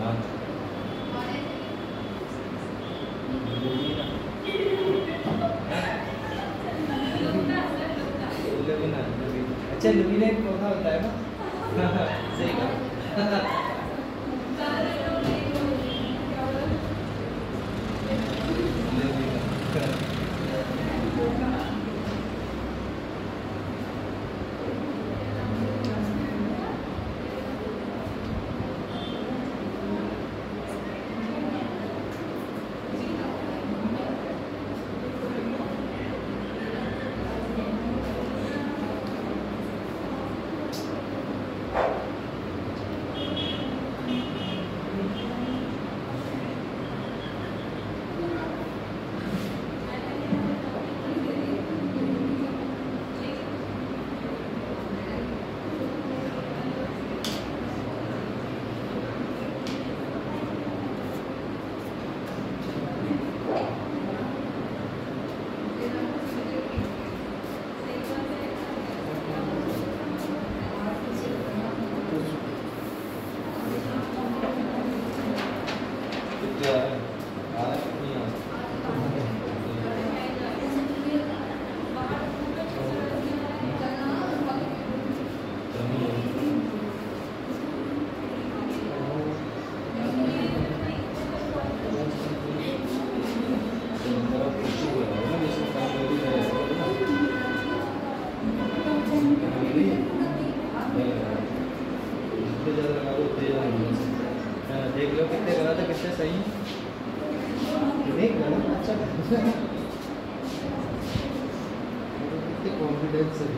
हाँ अच्छा लुमिनेट पौधा होता है ना सही कहा देख लो कितने गलत है कितने सही देख लो अच्छा कितने कॉन्फिडेंस है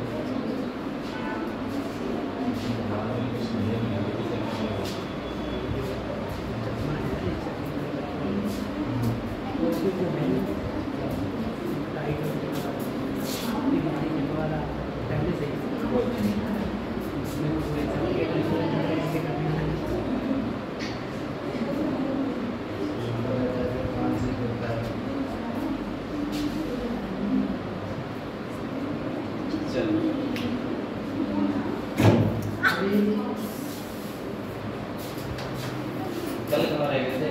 कल कहाँ रह गए थे?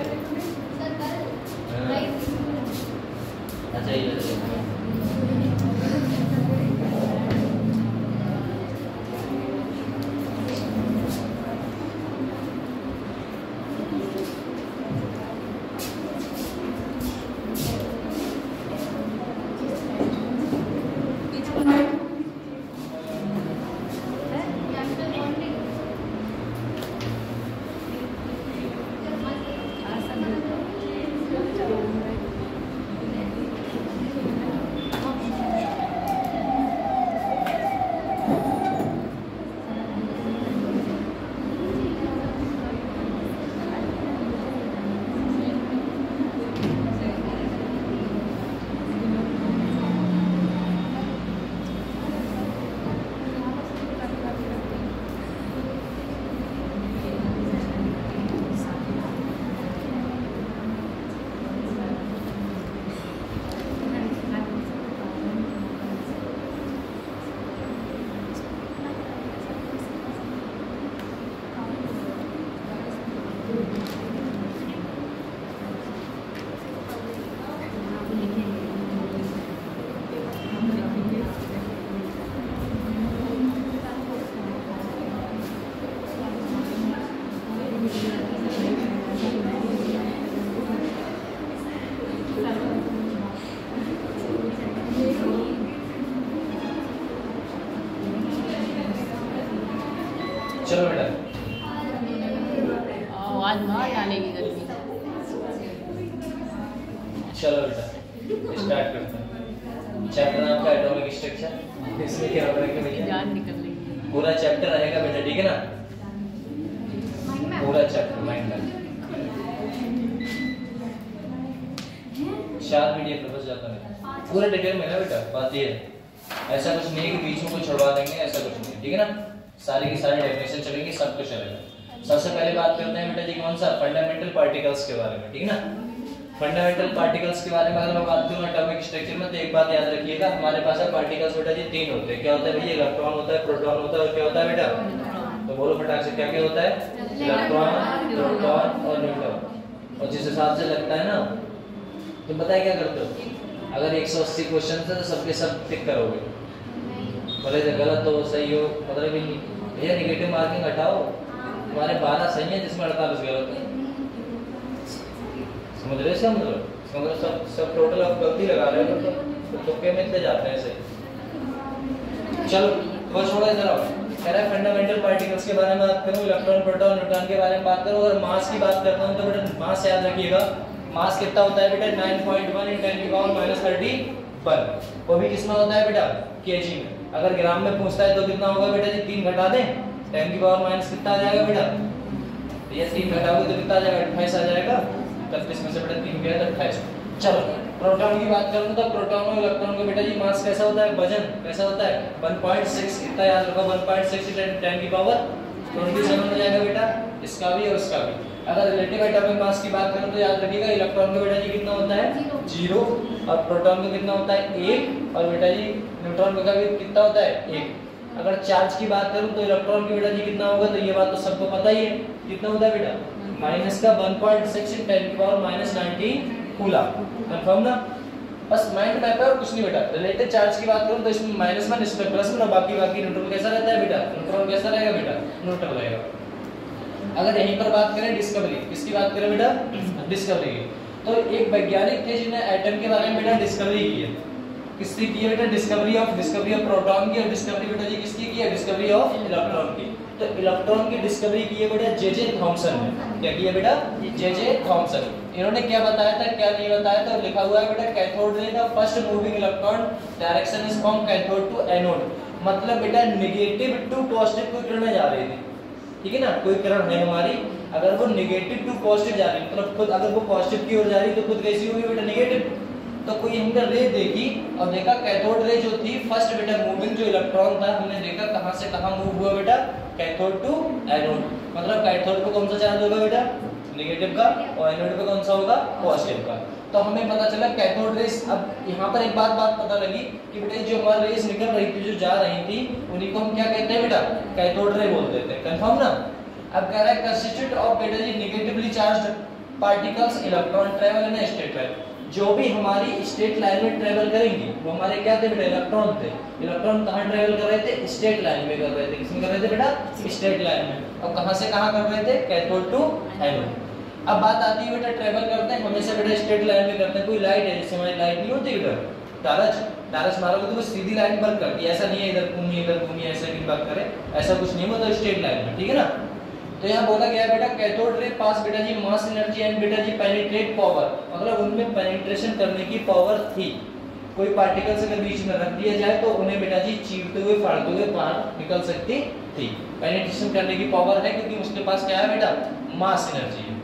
अच्छा ये चलो बेटा आवाज बाहर आने की गर्मी। चलो बेटा स्टार्ट करते हैं। चैप्टर आपका एटॉमिक स्ट्रक्चर। इसमें क्या होगा कि भैया जान निकल रही है। पूरा चैप्टर रहेगा बेटा, ठीक है ना? पूरा चैप्टर माइंड का 4 पीडीएफ बस जाता है पूरा डिटेल में ना बेटा। बात ये है ऐसा कुछ नहीं है कि बीच में कुछ छुड़वा देंगे, ऐसा कुछ नहीं, ठीक है ना? सारी की सारी डेफिनेशन चलेंगी, सब कुछ चलेगा। सबसे पहले बात करते हैं बेटा जी कौन सा, फंडामेंटल पार्टिकल्स के बारे में, ठीक है ना? फंडामेंटल पार्टिकल्स के बारे में अगर मैं बात करूं एटॉमिक स्ट्रक्चर में, तो एक बात याद रखिएगा, हमारे पास पार्टिकल्स बेटा जी 3 होते हैं। क्या होता है भैया? इलेक्ट्रॉन होता है, प्रोटॉन होता है और क्या होता है बेटा? तो बोलो फटाक से क्या क्या होता है? इलेक्ट्रॉन, प्रोटॉन और न्यूट्रॉन। और जिस हिसाब से लगता है ना, तुम पता है क्या करते हो, अगर 180 क्वेश्चन थे तो सबके सब टिक करोगे, भले से गलत हो सही हो मतलब ही नहीं। भैया नेगेटिव मार्किंग हटाओ, तुम्हारे 12 सही है जिसमें 48 गलत है। समझ रहे इसका मतलब सब टोटल आप गलती लगा रहे हो तो तुक्के में इतने जाते हैं ऐसे। चलो वो छोड़ो, इधर आओ। कह रहा है फंडामेंटल पार्टिकल्स के बारे में बात करूं, इलेक्ट्रॉन, प्रोटॉन, न्यूट्रॉन के बारे में बात करूं। और मास की बात करता हूं तो बेटा मास याद रखिएगा, मास कितना होता है बेटा? 9.1 × 10⁻31। वो भी किसमें होता है बेटा? केजी में। अगर ग्राम में पूछता है तो कितना होगा बेटा जी? 3 घटा दें, 10⁻⁻ कितना आ जाएगा बेटा? ये 3 घटाओगे तो कितना आ जाएगा? 28 आ जाएगा। 31 में से बेटा 3 गया तो 28। चलो प्रोटॉन की बात करूं तो प्रोटॉन और इलेक्ट्रॉन का बेटा जी मास कैसा होता है? वजन कैसा होता है? 1.6। कितना याद रखो? 1.6 × 10⁻27 हो जाएगा बेटा, इसका भी और इसका भी। अगर रिलेटिव एटॉमिक मास की बात करूं तो याद रखिएगा इलेक्ट्रॉन का बेटा जी कितना होता है? 0। और प्रोटॉन का कितना होता है? 1। और बेटा जी न्यूट्रॉन का भी कितना होता है? 1। अगर चार्ज की बात करूं तो इलेक्ट्रॉन की बेटा जी कितना होगा? तो ये बात तो सबको पता ही है, कितना होता है बेटा? माइनस का 1.6 × 10⁻19 कूलम। कंफर्म ना? बस माइंड मैप है और कुछ नहीं बेटा। रिलेटिव चार्ज की बात करूं तो इसमें -1 इसमें +1 और बाकी न्यूट्रल कैसा रहता है बेटा? न्यूट्रॉन कैसा रहेगा बेटा? न्यूट्रल रहेगा। अगर यहीं पर बात करें डिस्कवरी, किसकी बात करें बेटा? डिस्कवरी की। तो एक वैज्ञानिक थे जिन्हें एटम के बारे में बेटा डिस्कवरी की है। किसकी की है बेटा? डिस्कवरी ऑफ प्रोटॉन की। और डिस्कवरी बेटा जी किसकी की है? डिस्कवरी ऑफ इलेक्ट्रॉन की। तो इलेक्ट्रॉन की डिस्कवरी की है बेटा जे थॉमसन ने। क्या किया बेटा? J Thomson. इन्होंने क्या बताया था, क्या नहीं बताया था? लिखा हुआ है बेटा cathode ray the first moving electron direction is from cathode to anode. मतलब बेटा नेगेटिव टू पॉजिटिव को किरणें जा रही थी, ठीक है ना? कोई किरण है हमारी, अगर वो नेगेटिव टू पॉजिटिव जा रही है मतलब खुद अगर वो पॉजिटिव की ओर जा रही है तो खुद कैसी होगी बेटा? नेगेटिव। तो कोई हमने रे देखी और देखा कैथोड रे जो थी फर्स्ट बेटा मूविंग जो इलेक्ट्रॉन था, हमने देखा कहां से कहां मूव हुआ बेटा? Cathode to anode. मतलब कैथोड पे कौन सा चार्ज होगा बेटा? नेगेटिव का। और एनोड पे कौन सा होगा? पॉजिटिव का। तो हमें पता चला कैथोड रेस। अब यहाँ पर एक बात पता लगी कि बेटा जो हमारी रेस निकल रही थी, जो जा रही थी, उन्हीं को हम क्या कहते हैं बेटा? कैथोड रे बोल देते हैं। कंफर्म ना? अब कह रहा है कंस्टिट्यूट ऑफ बेटा जी negatively charged particles electron travel in straight line. जो भी हमारी स्ट्रेट लाइन में ट्रैवल करेंगी वो हमारे क्या थे बेटा? इलेक्ट्रॉन थे। इलेक्ट्रॉन कहाँ ट्रैवल कर रहे थे? स्ट्रेट लाइन में कर रहे थे। किसमें कर रहे थे बेटा? स्ट्रेट लाइन में। और कहाँ से कहाँ कर रहे थे? Cathode to anode. अब बात आती है बेटा ट्रैवल करते हैं हमेशा बेटा स्ट्रेट लाइन में करते हैं। कोई लाइट है, जैसे हमारी लाइट नहीं होती इधर टारच मारोगे तो वो सीधी लाइन पर करती है, ऐसा नहीं है इधर घूमी ऐसे की बात करें, ऐसा कुछ नहीं होता स्ट्रेट लाइन में, ठीक है ना? तो यहाँ बोला गया बेटा कैथोड रे पास बेटा जी मास एनर्जी एंड बेटा जी पेनिट्रेट पावर। मतलब उनमें पेनिट्रेशन करने की पावर थी। कोई पार्टिकल्स अगर बीच में रख दिया जाए तो उन्हें बेटा जी चीरते हुए फाड़ते हुए बाहर निकल सकती थी। पेनिट्रेशन करने की पावर है क्योंकि उसके पास क्या है बेटा? मास एनर्जी है।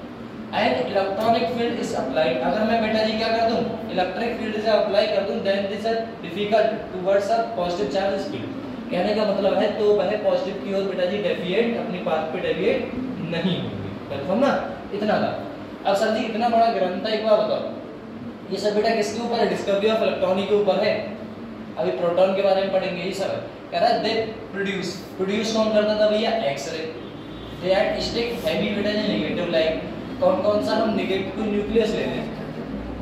And electronic field is applied. अगर मैं बेटा जी क्या कर दूं? इलेक्ट्रिक फील्ड से अप्लाई कर दूं then this is difficult towards a positive charge speed. कहने का मतलब है तो वह पॉजिटिव की ओर बेटा जी डेविएट अपनी पाथ पे डेविएट नहीं होगी। कंफर्म ना? इतना था। अब सर जी इतना बड़ा ग्रंथ है, एक बार बताओ ये सब बेटा किसके ऊपर है? डिस्कवरी ऑफ इलेक्ट्रॉन के ऊपर है। अभी प्रोटॉन के बारे में पढ़ेंगे ये सब। कह रहा है दे प्रोड्यूस कौन करता था भैया? X-ray. They had stick heavy बेटा जी नेगेटिव लाइट। कौन सा? हम नेगेटिव को न्यूक्लियस ले लें।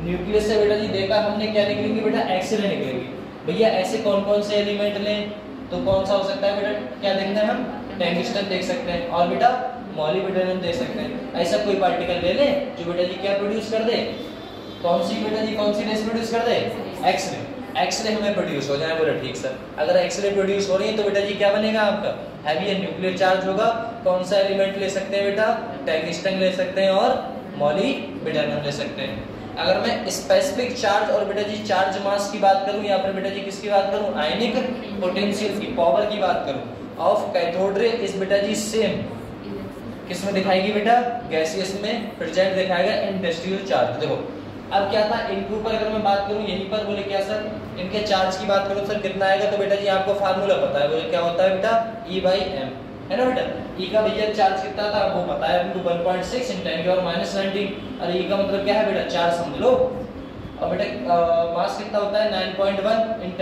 न्यूक्लियस से बेटा जी देखा हमने क्या निकलेंगे बेटा? एक्स-रे निकलेंगी। भैया ऐसे कौन से एलिमेंट लें? तो कौन सा हो सकता है बेटा? क्या देखते हैं हम? टंगस्टन देख सकते हैं और बेटा मॉलिब्डेनम देख सकते हैं। ऐसा कोई पार्टिकल ले लें जो बेटा जी क्या प्रोड्यूस कर दे? कौन सी बेटा जी कौन सी रेस प्रोड्यूस कर दे? एक्स-रे। एक्स-रे हमें प्रोड्यूस हो जाए बोला ठीक सर। अगर एक्स-रे प्रोड्यूस हो रही है तो बेटा जी क्या बनेगा आपका? हैवी एंड न्यूक्लियर चार्ज होगा। कौन सा एलिमेंट ले सकते हैं बेटा? टंगस्टन ले सकते हैं और मॉलिब्डेनम ले सकते हैं। अगर मैं स्पेसिफिक चार्ज और बेटा जी चार्ज मास की बात करूं या फिर बेटा जी किसकी बात करूं? आयनिक पोटेंशियल की पावर की बात करूं ऑफ कैथोड रे इस बेटा जी सेम किसमें दिखाएगी बेटा? गैसियस में प्रेजेंट दिखाएगा इंडस्ट्रियल चार्ज। देखो अब क्या था इनके ऊपर अगर मैं बात करूं यहीं पर बोले क्या सर इनके चार्ज की बात करूं सर कितना आएगा? तो बेटा जी आपको फार्मूला पता है, बोले क्या होता है बेटा? E/m है ना बेटा? E का भैया चार्ज कितना था वो पता है हमको 1.6 × 10⁻19। और E का मतलब क्या है बेटा? चार्ज समझ लो। और बेटा मास कितना होता है? 9.1 ×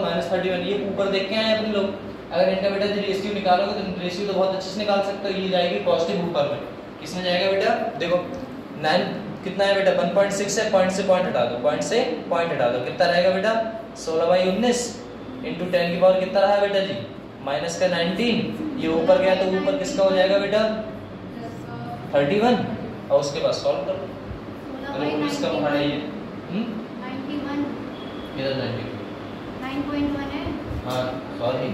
10⁻31। ये ऊपर देख के आए अपन लोग। अगर इनका बेटा जी रेशियो निकालोगे तो रेशियो तो बहुत अच्छे से निकाल सकते हो। ये जाएगी पॉजिटिव ऊपर में, किसमें जाएगा बेटा, देखो 9 कितना है बेटा 1.6 है, पॉइंट से पॉइंट हटा दो, पॉइंट से पॉइंट हटा दो, कितना रहेगा बेटा 16/19 इंटू 10 की पावर कितना रहा बेटा जी माइनस का 19, ये ऊपर गया तो ऊपर किसका हो जाएगा बेटा 31, और उसके बाद सॉल्व कर लो। अरे 19 का पहाड़ है ये 91 इधर 90 9.1 है। हाँ सॉरी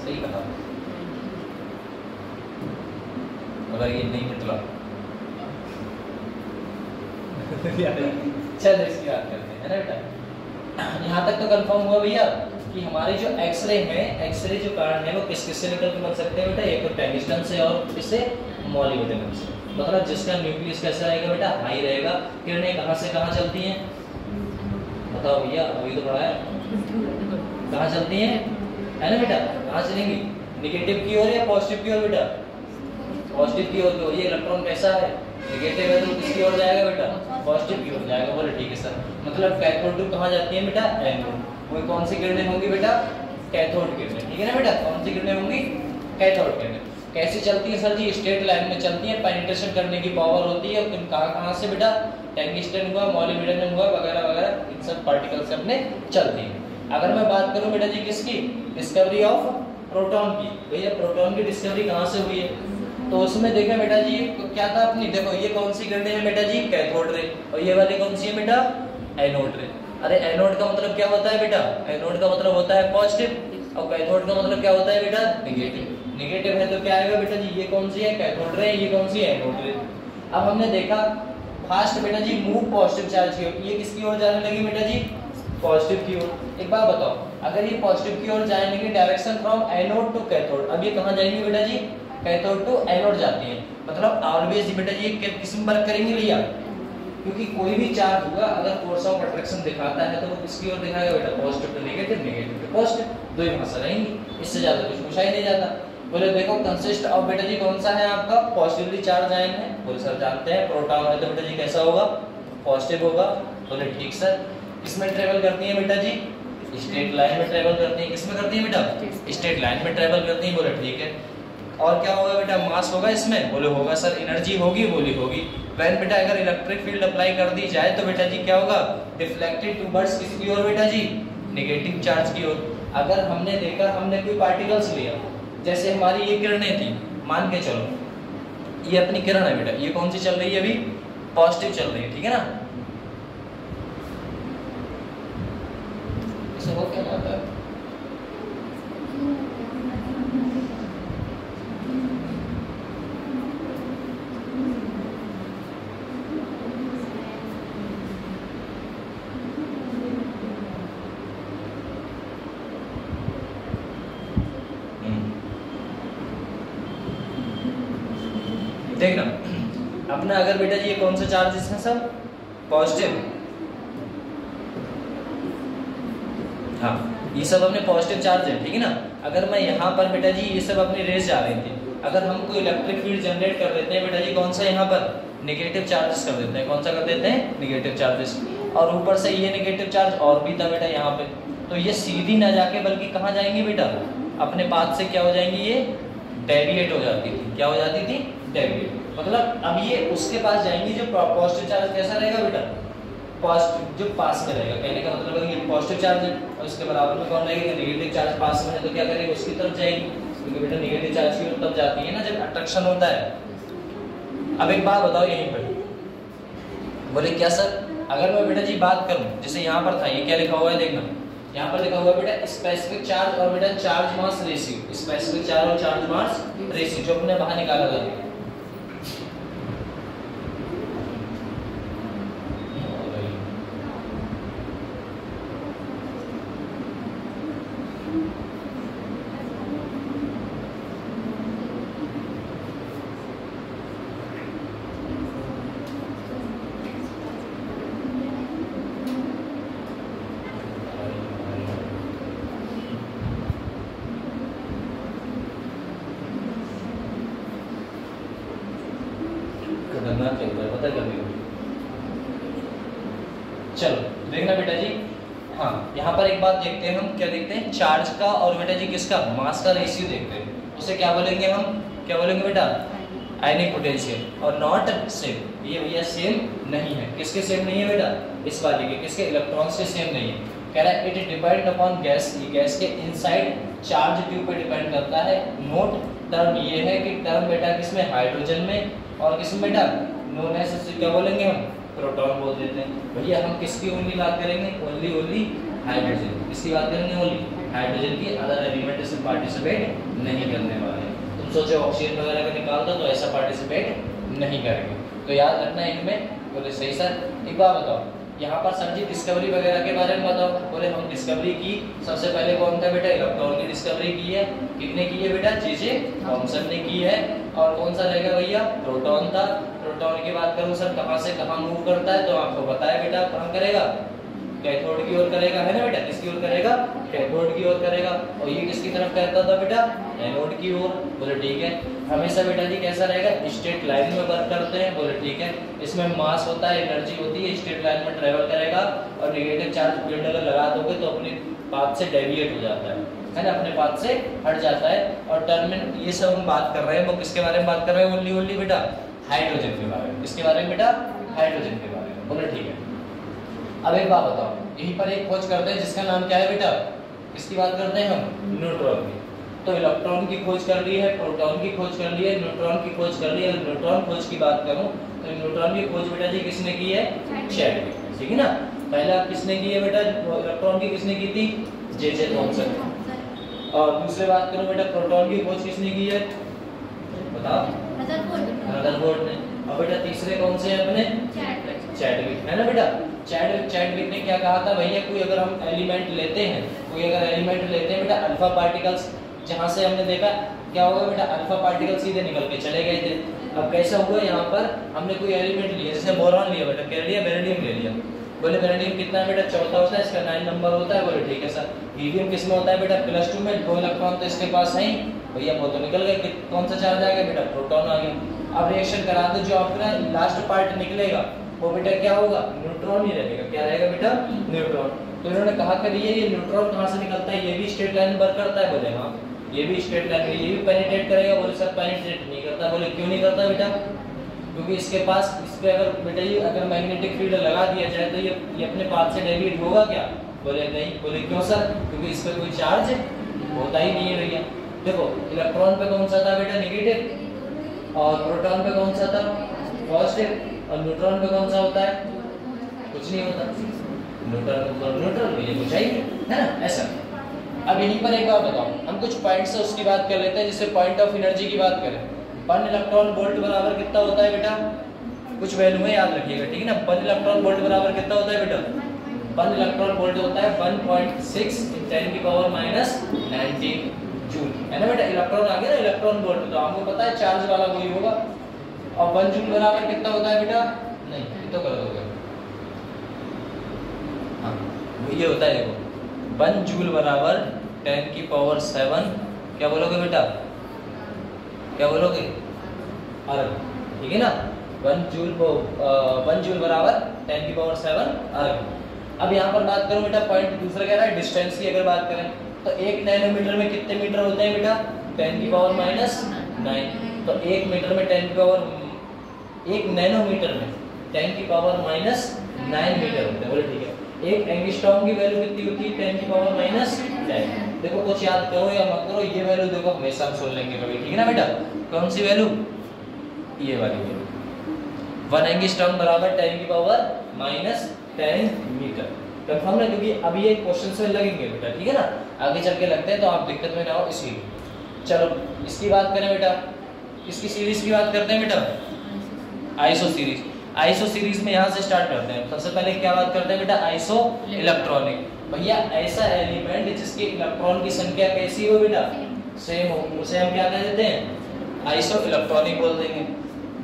सही कहा, अगर ये नहीं निकला चल इसकी बात करते हैं ना बेटा। यहाँ तक तो कंफर्म हुआ भैया कि हमारे जो एक्सरे है, एक्सरे जो कारण है वो किस किस से निकल के बन सकते हैं बेटा, एक तो टंगस्टन से और किससे मॉलिब्डेनम से। मतलब जिसका न्यूक्लियस कैसा रहेगा बेटा हाई रहेगा। किरणें कहाँ से कहाँ चलती हैं बताओ भैया, अभी तो पढ़ा है, कहाँ चलती हैं है ना बेटा, कहाँ चलेंगी निगेटिव की ओर या पॉजिटिव की ओर बेटा, पॉजिटिव की ओर। तो ये इलेक्ट्रॉन कैसा है नेगेटिव है तो किसकी ओर जाएगा बेटा पॉजिटिव की ओर जाएगा। बोले ठीक है सर, मतलब कैथोड टू कहाँ जाती है बेटा एनोड। वो कौन सी किरणें होंगी बेटा कैथोड किरणें, ठीक है ना बेटा, कौन सी किरणें होंगी कैथोड किरणें। कैसे चलती है सर जी, स्ट्रेट लाइन में चलती है, पेनिट्रेशन करने की पावर होती है। तुम कहाँ से बेटा टंगस्टन हुआ मॉलिब्डेनम हुआ वगैरह वगैरह इन सब पार्टिकल से अपने चलती है। अगर मैं बात करूं बेटा जी किसकी, डिस्कवरी ऑफ प्रोटॉन की, भैया प्रोटॉन की डिस्कवरी कहाँ से हुई है, तो उसमें देखा बेटा जी क्या था अपनी, देखो ये कौन सी किरणें है बेटा जी कैथोड रे, और ये वाली कौन सी है बेटा एनोड रे। अरे एनोड का मतलब क्या होता है बेटा, एनोड का मतलब होता है पॉजिटिव, और कैथोड का मतलब क्या होता है बेटा नेगेटिव। नेगेटिव है तो क्या आएगा बेटा जी, ये कौन सी है कैथोड रे, ये कौन सी है एनोड रे। अब हमने देखा फास्ट बेटा जी मूव पॉजिटिव चार्ज की ओर, ये किसकी ओर जाने लगी बेटा जी पॉजिटिव की ओर। एक बात बताओ, अगर ये पॉजिटिव की ओर जाने की direction from anode to cathode, अब ये कहाँ जाएंगी बेटा जी कैथोड टू एनोड जाती है। मतलब ऑलवेज बेटा जी किस में वर्क करेंगे भैया, क्योंकि कोई भी चार्ज होगा अगर फोर्स ऑफ अट्रैक्शन दिखाता है तो वो किसकी ओर दिखाएगा बेटा positive to negative, negative to positive, दो ही भाषा रहेंगी, इससे ज्यादा कुछ पूछा ही नहीं जाता। बोले देखो कंसिस्ट ऑफ बेटा जी कौन सा है आपका पॉजिटिवली चार्ज आयन है, बोले सर जानते हैं प्रोटॉन है तो बेटा जी कैसा होगा पॉजिटिव होगा। बोले ठीक सर, किसमें ट्रेवल करती है बेटा जी स्ट्रेट लाइन में ट्रेवल करती है, किसमें करती है बेटा स्ट्रेट लाइन में ट्रेवल करती है। बोले ठीक है, और क्या होगा बेटा मास होगा इसमें, बोले होगा सर, एनर्जी होगी, बोली होगी। वैन बेटा अगर इलेक्ट्रिक फील्ड अप्लाई कर दी जाए तो बेटा जी क्या होगा रिफ्लेक्टेड टुवर्ड्स किसकी ओर बेटा जी नेगेटिव चार्ज की ओर। अगर हमने देखा हमने कोई पार्टिकल्स लिया, जैसे हमारी ये किरणें थी, मान के चलो ये अपनी किरण है बेटा, ये कौन सी चल रही है अभी पॉजिटिव चल रही है, ठीक है ना, इसे वो क्या कहता है देखना अपना, अगर बेटा जी ये कौन सा चार्जेस है सब पॉजिटिव, हाँ ये सब अपने पॉजिटिव चार्ज है, ठीक है ना। अगर मैं यहाँ पर बेटा जी ये सब अपनी रेस जा रही थी, अगर हमको इलेक्ट्रिक फील्ड जनरेट कर देते हैं बेटा जी कौन सा यहाँ पर नेगेटिव चार्जेस कर देते हैं, कौन सा कर देते हैं नेगेटिव चार्जेस, और ऊपर से ये नेगेटिव चार्ज और भी था बेटा यहाँ पे, तो ये सीधी ना जाके बल्कि कहाँ जाएंगी बेटा अपने पाथ से क्या हो जाएंगी, ये डेविएट हो जाती थी, क्या हो जाती थी डेविएट। मतलब अब ये उसके पास जाएंगी जो पॉजिटिव चार्ज कैसा रहेगा बेटा पॉजिटिव जो पास में रहेगा, कहने का मतलब है ये पॉजिटिव चार्ज है और इसके बराबर में कौन रहेगा नेगेटिव चार्ज पास में है, तो क्या करेगी उसकी तरफ जाएगी, क्योंकि बेटा नेगेटिव चार्ज की तरफ जाती है ना जब अट्रैक्शन होता है। अब एक बात बताओ यहीं पर, बोले क्या सर, अगर मैं बेटा जी बात करूं जैसे यहाँ पर था, ये क्या लिखा हुआ है देखना, यहाँ पर लिखा हुआ है बेटा स्पेसिफिक चार्ज और बेटा charge mass ratio, specific charge और चार्ज मास रेशियो जो हमने बाहर निकाला था। खतरनाक चल रहा है पता है कभी। चलो देखना बेटा जी, हाँ, यहाँ पर एक बात देखते हैं, हम क्या देखते हैं, चार्ज का और बेटा जी किसका, मास का रेशियो देखते हैं। उसे क्या बोलेंगे हम, क्या बोलेंगे बेटा, आयनिक पोटेंशियल। और नॉट सेम, ये भैया सेम नहीं है। किसके सेम नहीं है बेटा, इस वाले के, किसके, इलेक्ट्रॉन्स के सेम नहीं है। कह रहा है इट डिपेंड अपॉन गैस, ये गैस के इनसाइड चार्ज ट्यूब पे डिपेंड करता है। नोट टर्म ये है कि टर्म बेटा किसमें, हाइड्रोजन में, और किसमें बेटा, नोन एज, क्या बोलेंगे हम, प्रोटॉन बोल देते हैं। भैया हम किसकी ओनली बात करेंगे, ओनली हाइड्रोजन, किसकी बात करेंगे, ओनली हाइड्रोजन की। अदर एलिमेंट इसमें पार्टिसिपेट नहीं करने वाले। तुम सोचो ऑक्सीजन वगैरह का निकाल दो तो ऐसा पार्टिसिपेट नहीं करेंगे। तो याद रखना है इनमें। बोले सही सर। एक बात बताओ, यहाँ पर सर जी डिस्कवरी वगैरह के बारे में बताओ। बोले हम डिस्कवरी की, सबसे पहले कौन था बेटा, इलेक्ट्रॉन की डिस्कवरी की है। कितने की है बेटा, जे थॉमसन ने की है। और कौन सा रहेगा भैया, प्रोटॉन था। प्रोटॉन की बात करूँ सर, कहाँ से कहाँ मूव करता है, तो आपको पता है बेटा, कहाँ करेगा, कैथोड की ओर करेगा, है ना बेटा, किसकी ओर करेगा, कैथोड की ओर करेगा। और ये किसकी तरफ कहता था बेटा, एनोड की ओर। बोले ठीक है। हमेशा बेटा जी कैसा रहेगा, स्ट्रेट लाइन में वर्क करते हैं। बोले ठीक है। इसमें मास होता है, एनर्जी होती है, स्ट्रेट लाइन में ट्रेवल करेगा। और नेगेटिव चार्ज फील्ड अगर लगा दोगे तो अपने पाथ से डेविएट हो जाता है ना, अपने पाथ से हट जाता है। और टर्मिनल, ये सब हम बात कर रहे हैं, वो किसके बारे में बात कर रहे हैं, ओनली बेटा हाइड्रोजन के बारे में। किसके बारे में बेटा, हाइड्रोजन के बारे में। बोले ठीक है। अब एक बात बताओ, यहीं पर एक खोज करते हैं जिसका नाम क्या है बेटा, किसकी बात करते हैं हम, न्यूट्रॉन की। तो इलेक्ट्रॉन की खोज कर ली है, प्रोटॉन की खोज कर ली है, न्यूट्रॉन की खोज कर ली है। न्यूट्रॉन खोज की बात करूं तो न्यूट्रॉन की खोज बेटा जी किसने की है, चैडविक, ठीक है ना। पहला किसने की है बेटा, इलेक्ट्रॉन की किसने की थी, जे थॉमसन। और दूसरी बात करूं बेटा, प्रोटॉन की खोज किसने की है, बताओ, रदरफोर्ड ने। और बेटा तीसरे कौन से हैं अपने, चैडविक, है ना बेटा। चैडविक ने क्या कहा था, भैया कोई अगर हम एलिमेंट लेते हैं, कोई अगर एलिमेंट लेते हैं बेटा, अल्फा पार्टिकल्स, जहां से हमने देखा क्या होगा बेटा, अल्फा पार्टिकल सीधे निकल के चले गए थे। अब कैसा हुआ, यहाँ पर हमने कोई एलिमेंट लिया, जैसे बोरॉन लिया बेटा, क्या लिया, बेरिलियम ले लिया। बोले बेरिलियम कितना बेटा, चौथा होता है, इसका 9 नंबर होता है। बोले ठीक है सर। हीलियम किसमें होता है बेटा, +2 में, 2 इलेक्ट्रॉन तो इसके पास है ही भैया, वो तो निकल गए। कौन सा चार्ज आ गया बेटा, प्रोटॉन आ गया। अब रिएक्शन करा दो, जो आपका लास्ट पार्ट निकलेगा वो बेटा क्या होगा, न्यूट्रॉन ही रहेगा। क्या रहेगा बेटा, न्यूट्रॉन। तो इन्होंने कहा कि ये न्यूट्रॉन कहाँ से निकलता है, ये भी स्ट्रेट लाइन वर्क करता है। बोले हाँ, ये भी स्ट्रेट लाइन, ये भी पेनिट्रेट करेगा। बोले सर पेनिट्रेट नहीं करता। बोले क्यों नहीं करता बेटा, क्योंकि इसके पास, इस पे अगर बेटा ये अगर मैग्नेटिक फील्ड लगा दिया जाए तो ये अपने पाथ से डेविएट होगा क्या, बोले नहीं। बोले क्यों सर, क्योंकि इस पे कोई चार्ज होता ही नहीं है भैया। देखो इलेक्ट्रॉन पे कौन सा था बेटा, नेगेटिव, और प्रोटॉन पे कौन सा था, पॉजिटिव, और न्यूट्रॉन पे कौन सा होता है, कुछ नहीं होता। न्यूट्रॉन ये कुछ है ना, ऐसा। अब यहीं पर एक बात बताओ, हम कुछ पॉइंट्स से उसकी बात कर लेते हैं, जिससे पॉइंट ऑफ एनर्जी की बात करें। 1 इलेक्ट्रॉन वोल्ट बराबर कितना होता है बेटा, कुछ वैल्यू में याद रखिएगा, ठीक है ना। 1 इलेक्ट्रॉन वोल्ट बराबर कितना होता है बेटा, 1 इलेक्ट्रॉन वोल्ट होता है 1.6 × 10⁻⁹ जूल, है ना बेटा। इलेक्ट्रॉन आ गया ना, इलेक्ट्रॉन वोल्ट, तो हमको पता है चार्ज वाला वही होगा। और 1 जूल बराबर कितना होता है बेटा, नहीं ये तो कर दोगे, हाँ ये होता है। देखो 1 जूल बराबर 10⁻⁷, क्या बोलोगे बेटा, क्या बोलोगे, अर्ग, ठीक है ना। 1 जूल बराबर 10⁻⁷ अर्ग। अब यहाँ पर बात करूँ बेटा, पॉइंट दूसरा कह रहा है डिस्टेंस की अगर बात करें तो 1 नैनोमीटर में कितने मीटर होते हैं बेटा, 10⁻⁹ तो 1 मीटर में 1 नैनोमीटर में 10⁻⁹ मीटर होते हैं। बोले ठीक है। एक एंगस्ट्रॉम की वैल्यू कितनी होती है, 10⁻⁹ देखो कुछ याद करो या मत करो, ये वैल्यू देखो हमेशा हम सुन लेंगे कभी, ठीक है ना बेटा। कौन सी वैल्यू, ये वाली वैल्यू। 1 एंगस्ट्रॉम बराबर 10⁻⁻10 मीटर। कंफर्म है, क्योंकि अभी ये क्वेश्चन में लगेंगे बेटा, ठीक है ना, आगे चल के लगते हैं तो आप दिक्कत में ना हो इसलिए। चलो इसकी बात करें बेटा, इसकी सीरीज की बात करते हैं बेटा, आइसो सीरीज। आइसो सीरीज में यहाँ से स्टार्ट करते हैं। सबसे पहले क्या बात करते हैं बेटा, आइसो इलेक्ट्रॉनिक। भैया ऐसा एलिमेंट जिसके इलेक्ट्रॉन की संख्या कैसी हो बेटा, सेम हो, उसे हम क्या कह देते हैं, आइसो इलेक्ट्रॉनिक बोल देंगे।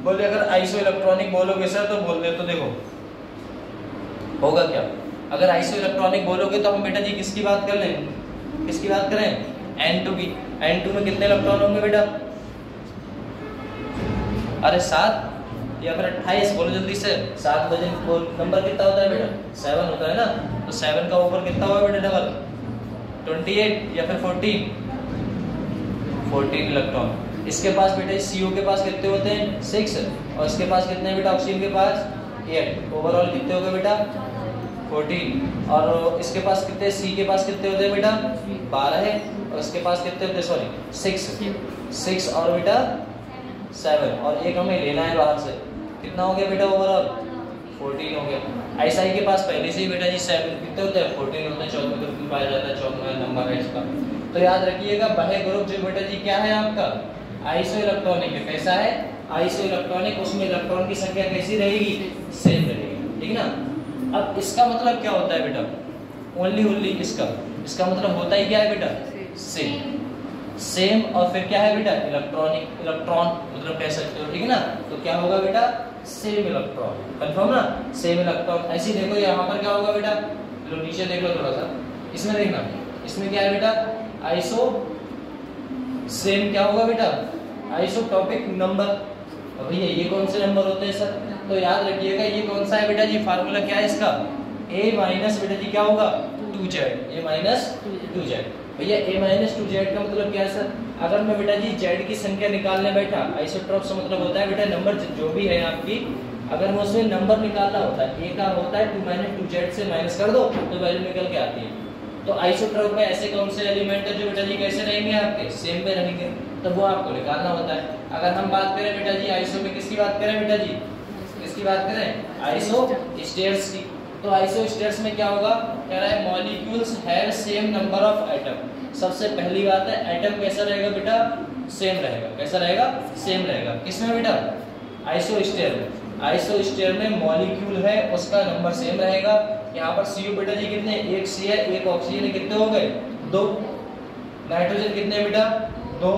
बोले अगर आइसो इलेक्ट्रॉनिक बोलोगे सर तो बोल दे, तो देखो होगा क्या, अगर आइसो इलेक्ट्रॉनिक बोलोगे तो हम बेटा जी किसकी बात कर लें, किसकी बात करें, N2 की। N2 में कितने इलेक्ट्रॉन होंगे बेटा, अरे 7 या फिर 28, बोलो जल्दी से। 7 बजे नंबर कितना होता है बेटा, 7 होता है ना। तो 7 का ऊपर कितना होगा बेटा डबल 28 या फिर 14 इलेक्ट्रॉन। इसके पास बेटा CO के पास कितने होते हैं 6 और इसके पास कितने बेटा ऑक्सीजन के पास 8। ओवरऑल कितने हो गए बेटा 14 और इसके पास कितने C के पास कितने होते हैं बेटा 12 है और इसके पास कितने होते हैं सॉरी 6 और बेटा 7 और एक हमें लेना है बाहर से। कितना हो गया बेटा ओवरऑल 14 हो गया। ISI के पास पहले से ही बेटा जी 7 कितने होते हैं 14 होते हैं। 14 ग्रुप में पाया जाता है 14 नंबर है इसका। तो याद रखिएगा वह ग्रुप जो बेटा जी क्या है आपका आइसो इलेक्ट्रॉनिक है। कैसा है आइसो इलेक्ट्रॉनिक। उसमें इलेक्ट्रॉन की संख्या कैसी रहेगी सेम रहेगी ठीक है ना। अब इसका मतलब क्या होता है बेटा ओनली इसका मतलब होता ही क्या है बेटा सेम और फिर क्या है बेटा इलेक्ट्रॉन मतलब कह सकते हो ठीक है ना। तो क्या होगा बेटा सेम इलेक्ट्रॉन कंफर्म ना सेम इलेक्ट्रॉन। ऐसे देखो यहाँ पर क्या होगा बेटा लो नीचे देख लो थोड़ा सा इसमें देखना इसमें क्या है बेटा आइसो सेम क्या होगा बेटा आइसोटॉपिक नंबर। भैया ये कौन से नंबर होते हैं सर तो याद रखिएगा ये कौन सा है बेटा जी फार्मूला क्या है इसका A माइनस बेटा जी क्या होगा 2Z A माइनस 2Z। भैया A माइनस 2Z का मतलब क्या है सर अगर मैं बेटा जी Z की संख्या निकालने बैठा आइसोट्रॉप से मतलब होता है बेटा नंबर जो भी है आपकी अगर मैं उसमें नंबर निकालना होता है A का होता है 2 माइनस 2Z से माइनस कर दो तो वैल्यू निकल के आती है। तो आइसोट्रॉप में ऐसे कौन से एलिमेंट है जो बेटा जी कैसे रहेंगे आपके सेम पे रहेंगे तो वो आपको निकालना होता है। अगर हम बात करें बेटा जी आइसो में किसकी बात करें बेटा जी किसकी बात करें आइसो स्टेयर्स की। तो आइसो स्टेयर्स में क्या होगा कह रहा है molecules have same number of atom. सबसे पहली बात है एटम कैसा रहेगा बेटा सेम रहेगा। कैसा रहेगा सेम रहेगा किसमें बेटा आइसो स्टेयर में। आइसो स्टेयर में मॉलिक्यूल है उसका नंबर सेम रहेगा। यहाँ पर CO बेटा जी कितने एक C है एक ऑक्सीजन कितने हो गए 2 नाइट्रोजन कितने बेटा 2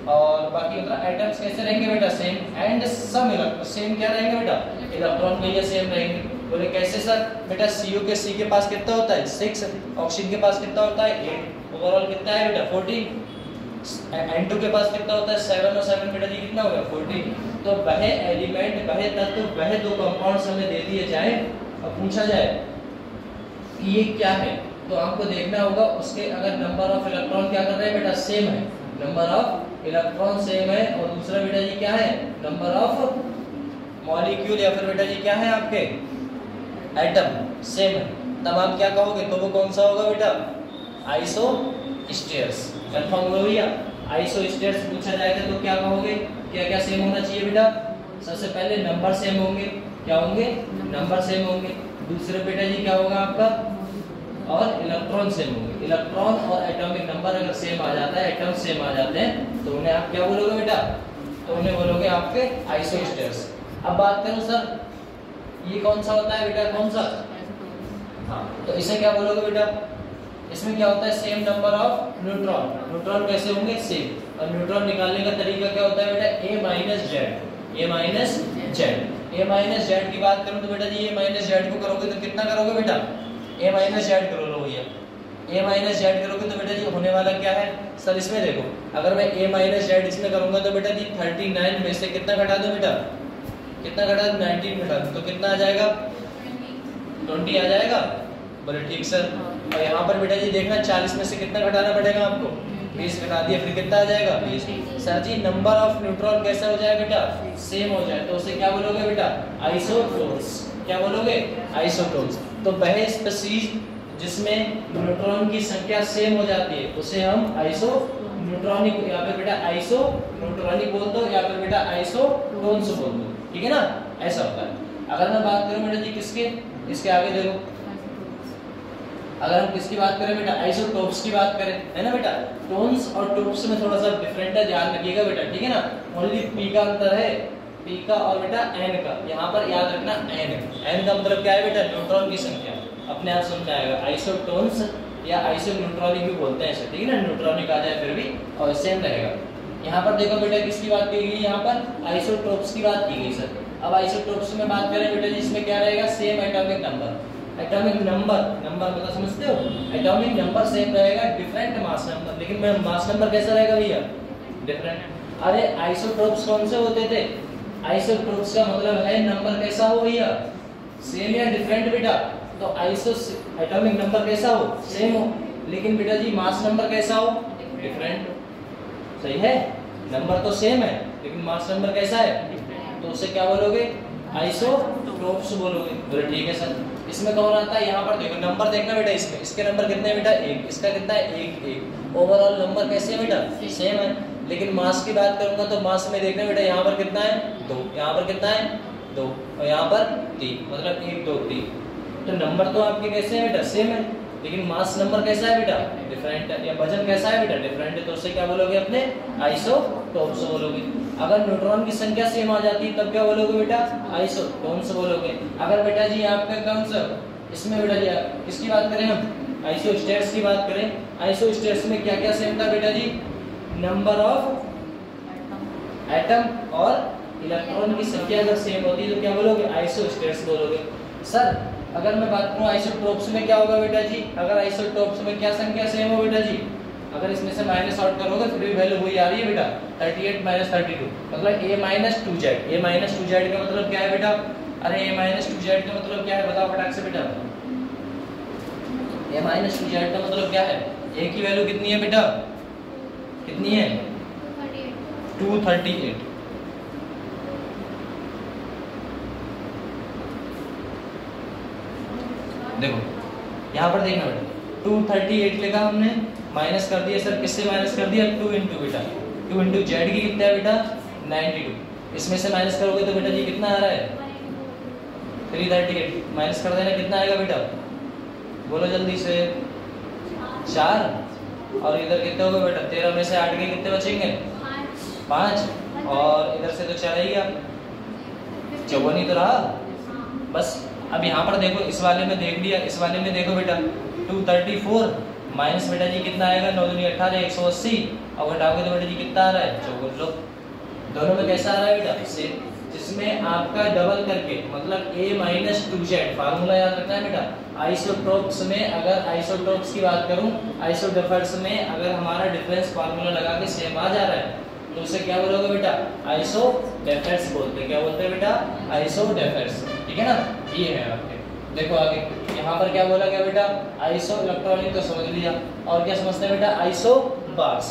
और बाकी मतलब एटम्स कैसे रहेंगे बेटा same and some electron same क्या रहेंगे बेटा इलेक्ट्रॉन भैया सेम रहेंगे। बोले कैसे सर बेटा CO के C के पास कितना होता है 6 ऑक्सीजन के पास कितना होता है 8 ओवरऑल कितना है बेटा 14 N2 के पास कितना होता है 7 और 7 बेटा जी कितना हो गया 14। तो वह एलिमेंट वह तत्व वह दो कंपाउंड्स हमें दे दिए जाए और पूछा जाए कि ये क्या है तो आपको देखना होगा उसके अगर नंबर ऑफ इलेक्ट्रॉन क्या कर रहे हैं बेटा सेम है नंबर ऑफ इलेक्ट्रॉन सेम है और दूसरा बेटा जी क्या है नंबर ऑफ मॉलिक्यूल या फिर बेटा जी क्या है आपके एटम सेम है तब आप क्या कहोगे तो वो कौन सा होगा बेटा आइसो स्टेयर्स। कंफर्म हो भैया आइसो स्टेयर्स पूछा जाएगा तो क्या कहोगे क्या क्या सेम होना चाहिए बेटा सबसे पहले नंबर सेम होंगे क्या होंगे नंबर सेम होंगे। दूसरे बेटा जी क्या होगा आपका और इलेक्ट्रॉन सेम होंगे। इलेक्ट्रॉन और एटॉमिक नंबर अगर सेम आ जाता है एटम सेम आ जाते हैं तो उन्हें आप क्या बोलोगे बेटा तो उन्हें बोलोगे आपके आइसो स्टेयर्स। अब बात करूं सर ये कौन सा होता है बेटा कौन सा हाँ तो इसे क्या बोलोगे बेटा इसमें क्या होता है same number of neutron. Neutron कैसे होंगे सेम और न्यूट्रॉन निकालने का तरीका क्या होता है बेटा A माइनस जेड की बात करूं तो बेटा जी A माइनस जेड को करोगे तो कितना करोगे बेटा A माइनस जेड करो लो भैया A माइनस जेड करोगे तो बेटा जी होने वाला क्या है सर इसमें देखो अगर मैं A माइनस जेड इसमें करूंगा तो बेटा जी 39 में से कितना घटा दो बेटा कितना घटा दो 19 घटा दो तो कितना आ जाएगा 20 आ जाएगा। बोले ठीक सर और यहाँ पर बेटा जी देखना 40 में से कितना घटाना पड़ेगा आपको 20 घटा दिया फिर कितना आ जाएगा 20। सर जी नंबर ऑफ न्यूट्रॉन कैसा हो जाए बेटा सेम हो जाए तो उसे क्या बोलोगे बेटा आइसोटोन्स। क्या बोलोगे आइसोटोन्स। तो वह स्पीशीज जिसमें न्यूट्रॉन की संख्या सेम हो जाती है उसे हम आइसो न्यूट्रॉनिक या फिर बेटा आइसो न्यूट्रॉनिक बोल दो या फिर बेटा आइसोटोन्स बोल दो ठीक है ना ऐसा होता है। अगर मैं बात करूं बेटा जी किसके इसके आगे देखो अगर हम किसकी बात करें बेटा आइसोटोप्स की बात करें है ना बेटा टोन्स और टोप्स में थोड़ा सा डिफरेंट है ध्यान रखिएगा बेटा ठीक है ना। ओनली P का अंतर है P का और बेटा N का यहाँ पर याद रखना N का मतलब क्या है बेटा न्यूट्रॉन की संख्या अपने आप समझ में आएगा। आइसोटोन्स या आइसो न्यूट्रॉनिक भी बोलते हैं इसे ठीक है ना न्यूट्रॉनिक आ जाए फिर भी और सेम रहेगा। यहाँ पर देखो बेटा किसकी बात की गई यहाँ पर आइसोटोप्स की बात की गई सर। अब आइसोटोप्स में बात करें बेटा जी इसमें क्या रहेगा सेम एटॉमिक नंबर मतलब समझते हो एटॉमिक नंबर सेम रहेगा डिफरेंट मास नंबर लेकिन मास नंबर कैसा रहेगा भैया डिफरेंट। अरे आइसोटोप्स कौन से होते थे आइसोटोप्स का मतलब है नंबर कैसा हो भैया सेम या डिफरेंट बेटा तो आइसो एटॉमिक नंबर कैसा हो, सेम हो, लेकिन बेटा जी मास नंबर कैसा हो, डिफरेंट। सही है, नंबर तो सेम है लेकिन मास नंबर कैसा है, तो उसे क्या बोलोगे, आइसोटोप्स बोलोगे। बोले ठीक है सर। इसमें कौन आता है, यहाँ पर देखो नंबर देखना बेटा, इसमें इसके नंबर कितने हैं बेटा, 1, इसका कितना है 1 1। ओवरऑल नंबर कैसे है बेटा, सेम है, लेकिन मास की बात करूंगा तो मास में देखना बेटा यहाँ पर कितना है 2, यहाँ पर कितना है 2 और यहाँ पर 3, मतलब 1 2 3। तो नंबर तो आपके कैसे है बेटा, सेम है, लेकिन मास नंबर कैसा है बेटा, डिफरेंट है, या वजन कैसा है बेटा, डिफरेंट है। तो उससे क्या बोलोगे अपने, आइसोटोप्स बोलोगे। अगर न्यूट्रॉन की संख्या सेम आ जाती है तब क्या बोलोगे बेटा, आइसोटोन्स बोलोगे। अगर बेटा जी आपका कौन सा इसमें बेटा जी किसकी बात करें हम, आइसोस्टेट्स की बात करें, आइसोस्टेट्स में क्या क्या सेम था बेटा जी, नंबर ऑफ एटम और इलेक्ट्रॉन की संख्या अगर सेम होती है तो क्या बोलोगे, आइसोस्टेट्स बोलोगे। सर अगर मैं बात करूं आइसोटोप्स में क्या होगा बेटा जी, अगर आइसोटोप्स में क्या संख्या सेम हो बेटा जी, अगर इसमें से माइनस आउट करोगे फिर भी वैल्यू वही आ रही है बेटा, 38 - 32, मतलब a - 2z। a - 2z का मतलब क्या है बेटा, अरे a - 2z का मतलब क्या है बताओ फटाक से बेटा, a - 2z का मतलब क्या है, a की वैल्यू कितनी है बेटा, कितनी है 238। देखो यहाँ पर देखना बेटा, 238 लिखा हमने, माइनस कर दिया सर, किससे माइनस कर दिया, 2 इंटू बेटा 2 इंटू जेड की कितना है बेटा 92, इसमें से माइनस करोगे तो बेटा जी कितना आ रहा है 338, माइनस कर देना कितना आएगा बेटा, बोलो जल्दी से 4, और इधर कितने हो गए बेटा 13 में से 8 के कितने बचेंगे 5, और इधर से तो 4 ही गया, 54 ही तो रहा बस। अब यहाँ पर देखो, इस वाले में देख लिया, इस वाले में देखो बेटा 234 माइनस बेटा जी कितना आएगा 9 दूनी 18 180, और घटाओगे तो बेटा जी कितना आ रहा है 54। लो दोनों में कैसा आ रहा है बेटा सेम, जिसमें आपका डबल करके मतलब a - 2z फार्मूला याद रखना है बेटा। आइसोटोप्स में अगर आइसोटोप्स की बात करूं, आइसोडेफर्स में अगर हमारा डिफरेंस फार्मूला लगा के सेम आ जा रहा है तो उसे क्या बोलोगे बेटा, आइसोडेफर्स बोलते हैं। क्या बोलते हैं बेटा, आइसोडेफर्स, ठीक है ना। ये है आपके, देखो आगे यहाँ पर क्या बोला गया बेटा, आइसो इलेक्ट्रॉनिक तो समझ लिया, और क्या समझते हैं बेटा, आइसो बार्स।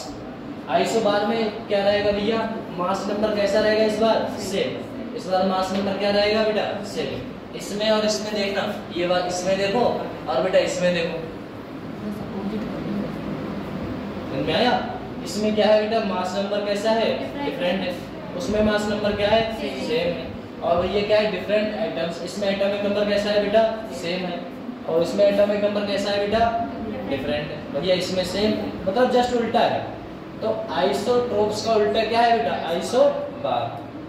आइसो बार में क्या रहेगा भैया, मास नंबर कैसा रहेगा इस बार, सेम। इस बार मास नंबर क्या रहेगा बेटा, सेम। इसमें और इसमें देखना, ये बात इसमें देखो और बेटा इसमें देखो, समझ में आया। इसमें क्या है बेटा, मास नंबर कैसा है, डिफरेंट है, उसमें मास नंबर क्या है, सेम है, और ये क्या है, डिफरेंट एटम्स। इसमें एटॉमिक नंबर कैसा है बेटा, सेम है, और इसमें एटॉमिक नंबर कैसा है बेटा, डिफरेंट है भैया, इसमें सेम, मतलब जस्ट उल्टा है। तो आइसोटोप्स का उल्टा क्या है बेटा, आइसोबार।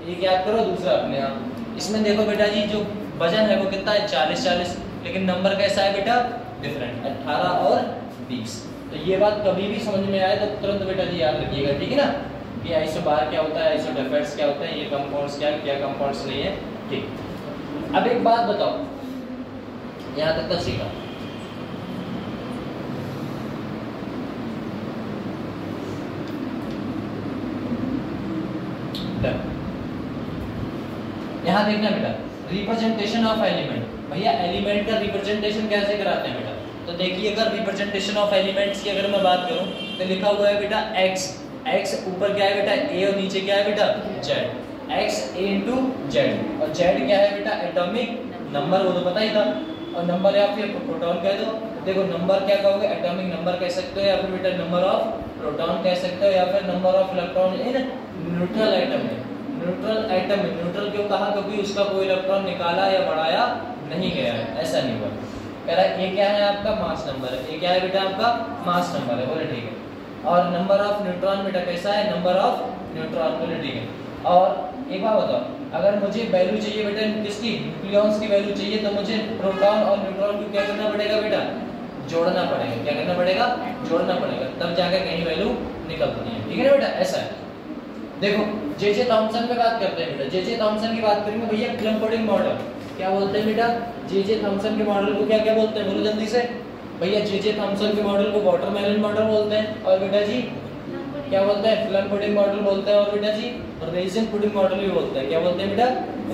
ये याद करो दूसरा अपने आप। इसमें देखो बेटा जी जो वजन है वो कितना है 40, लेकिन नंबर कैसा है बेटा, डिफरेंट 18 और 20। तो ये बात कभी भी समझ में आए तो तुरंत बेटा जी याद रखिएगा, ठीक है ना, कि आइसोबार क्या होता है, आइसोडेफर्स क्या होता है, ये कंपाउंड्स क्या कंपाउंड्स नहीं है, ठीक। अब एक बात बताओ, यहाँ तक तो सीखा, यहाँ देखना बेटा, रिप्रेजेंटेशन ऑफ एलिमेंट। भैया एलिमेंट का रिप्रेजेंटेशन कैसे कराते हैं बेटा, तो देखिए अगर रिप्रेजेंटेशन ऑफ एलिमेंट्स की अगर मैं बात करूं तो लिखा हुआ है बेटा x, x ऊपर क्या है बेटा a और नीचे क्या है बेटा z, x a into z, और z क्या है बेटा एटॉमिक नंबर, वो तो पता ही था, और नंबर या फिर प्रोटॉन कह दो। देखो नंबर क्या कहोगे, एटॉमिक नंबर कह सकते हो, या फिर बेटा नंबर ऑफ प्रोटॉन कह सकते हो, या फिर number of electron in neutral atom है। न्यूट्रल एटम है, न्यूट्रल क्यों कहा, क्योंकि उसका कोई इलेक्ट्रॉन निकाला या बढ़ाया नहीं गया है, ऐसा नहीं हुआ। कह रहा है ये क्या है आपका मास नंबर है, ये क्या है बेटा आपका मास नंबर है, बोले ठीक है। और नंबर ऑफ न्यूट्रॉन बेटा कैसा है, नंबर ऑफ न्यूट्रॉन, बोले ठीक है। और एक बात बताओ, अगर मुझे वैल्यू चाहिए बेटा किसकी, न्यूक्लियॉन्स की वैल्यू चाहिए, तो मुझे प्रोटॉन और न्यूट्रॉन को क्या करना पड़ेगा बेटा, जोड़ना पड़ेगा। क्या करना पड़ेगा, जोड़ना पड़ेगा, तब जाकर कहीं वैल्यू निकलती है, ठीक है ना बेटा, ऐसा है। देखो जे थॉमसन पे बात करते हैं बेटा, जे थॉमसन की बात करेंगे भैया, क्लैम्पर्डिंग मॉडल क्या बोलते हैं बेटा, जे थॉमसन के मॉडल को क्या क्या बोलते हैं, बोलो जल्दी से भैया। जे थॉमसन के मॉडल को वाटरमेलन मॉडल बोलते हैं, और बेटा जी क्या बोलते हैं, प्लम पुडिंग मॉडल बोलते हैं, और बेटा जी रेजिन पुडिंग मॉडल भी बोलते हैं। क्या बोलते हैं बेटा,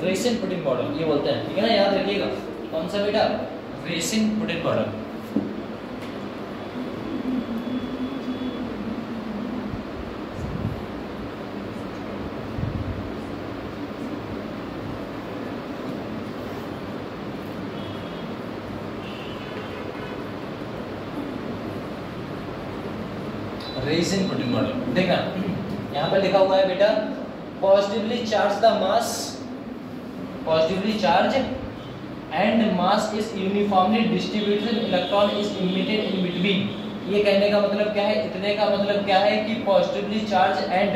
रेजिन पुडिंग मॉडल ये बोलते हैं, ठीक है ना, याद रखिएगा। कौन सा बेटा, racing Putin model. Racing Putin model देखना, यहाँ पर लिखा हुआ है बेटा positively charge the mass, positively charge and mass is uniformly distributed, electron is emitted in between. ये कहने का मतलब क्या है, इतने का मतलब क्या है कि पॉजिटिवली चार्ज एंड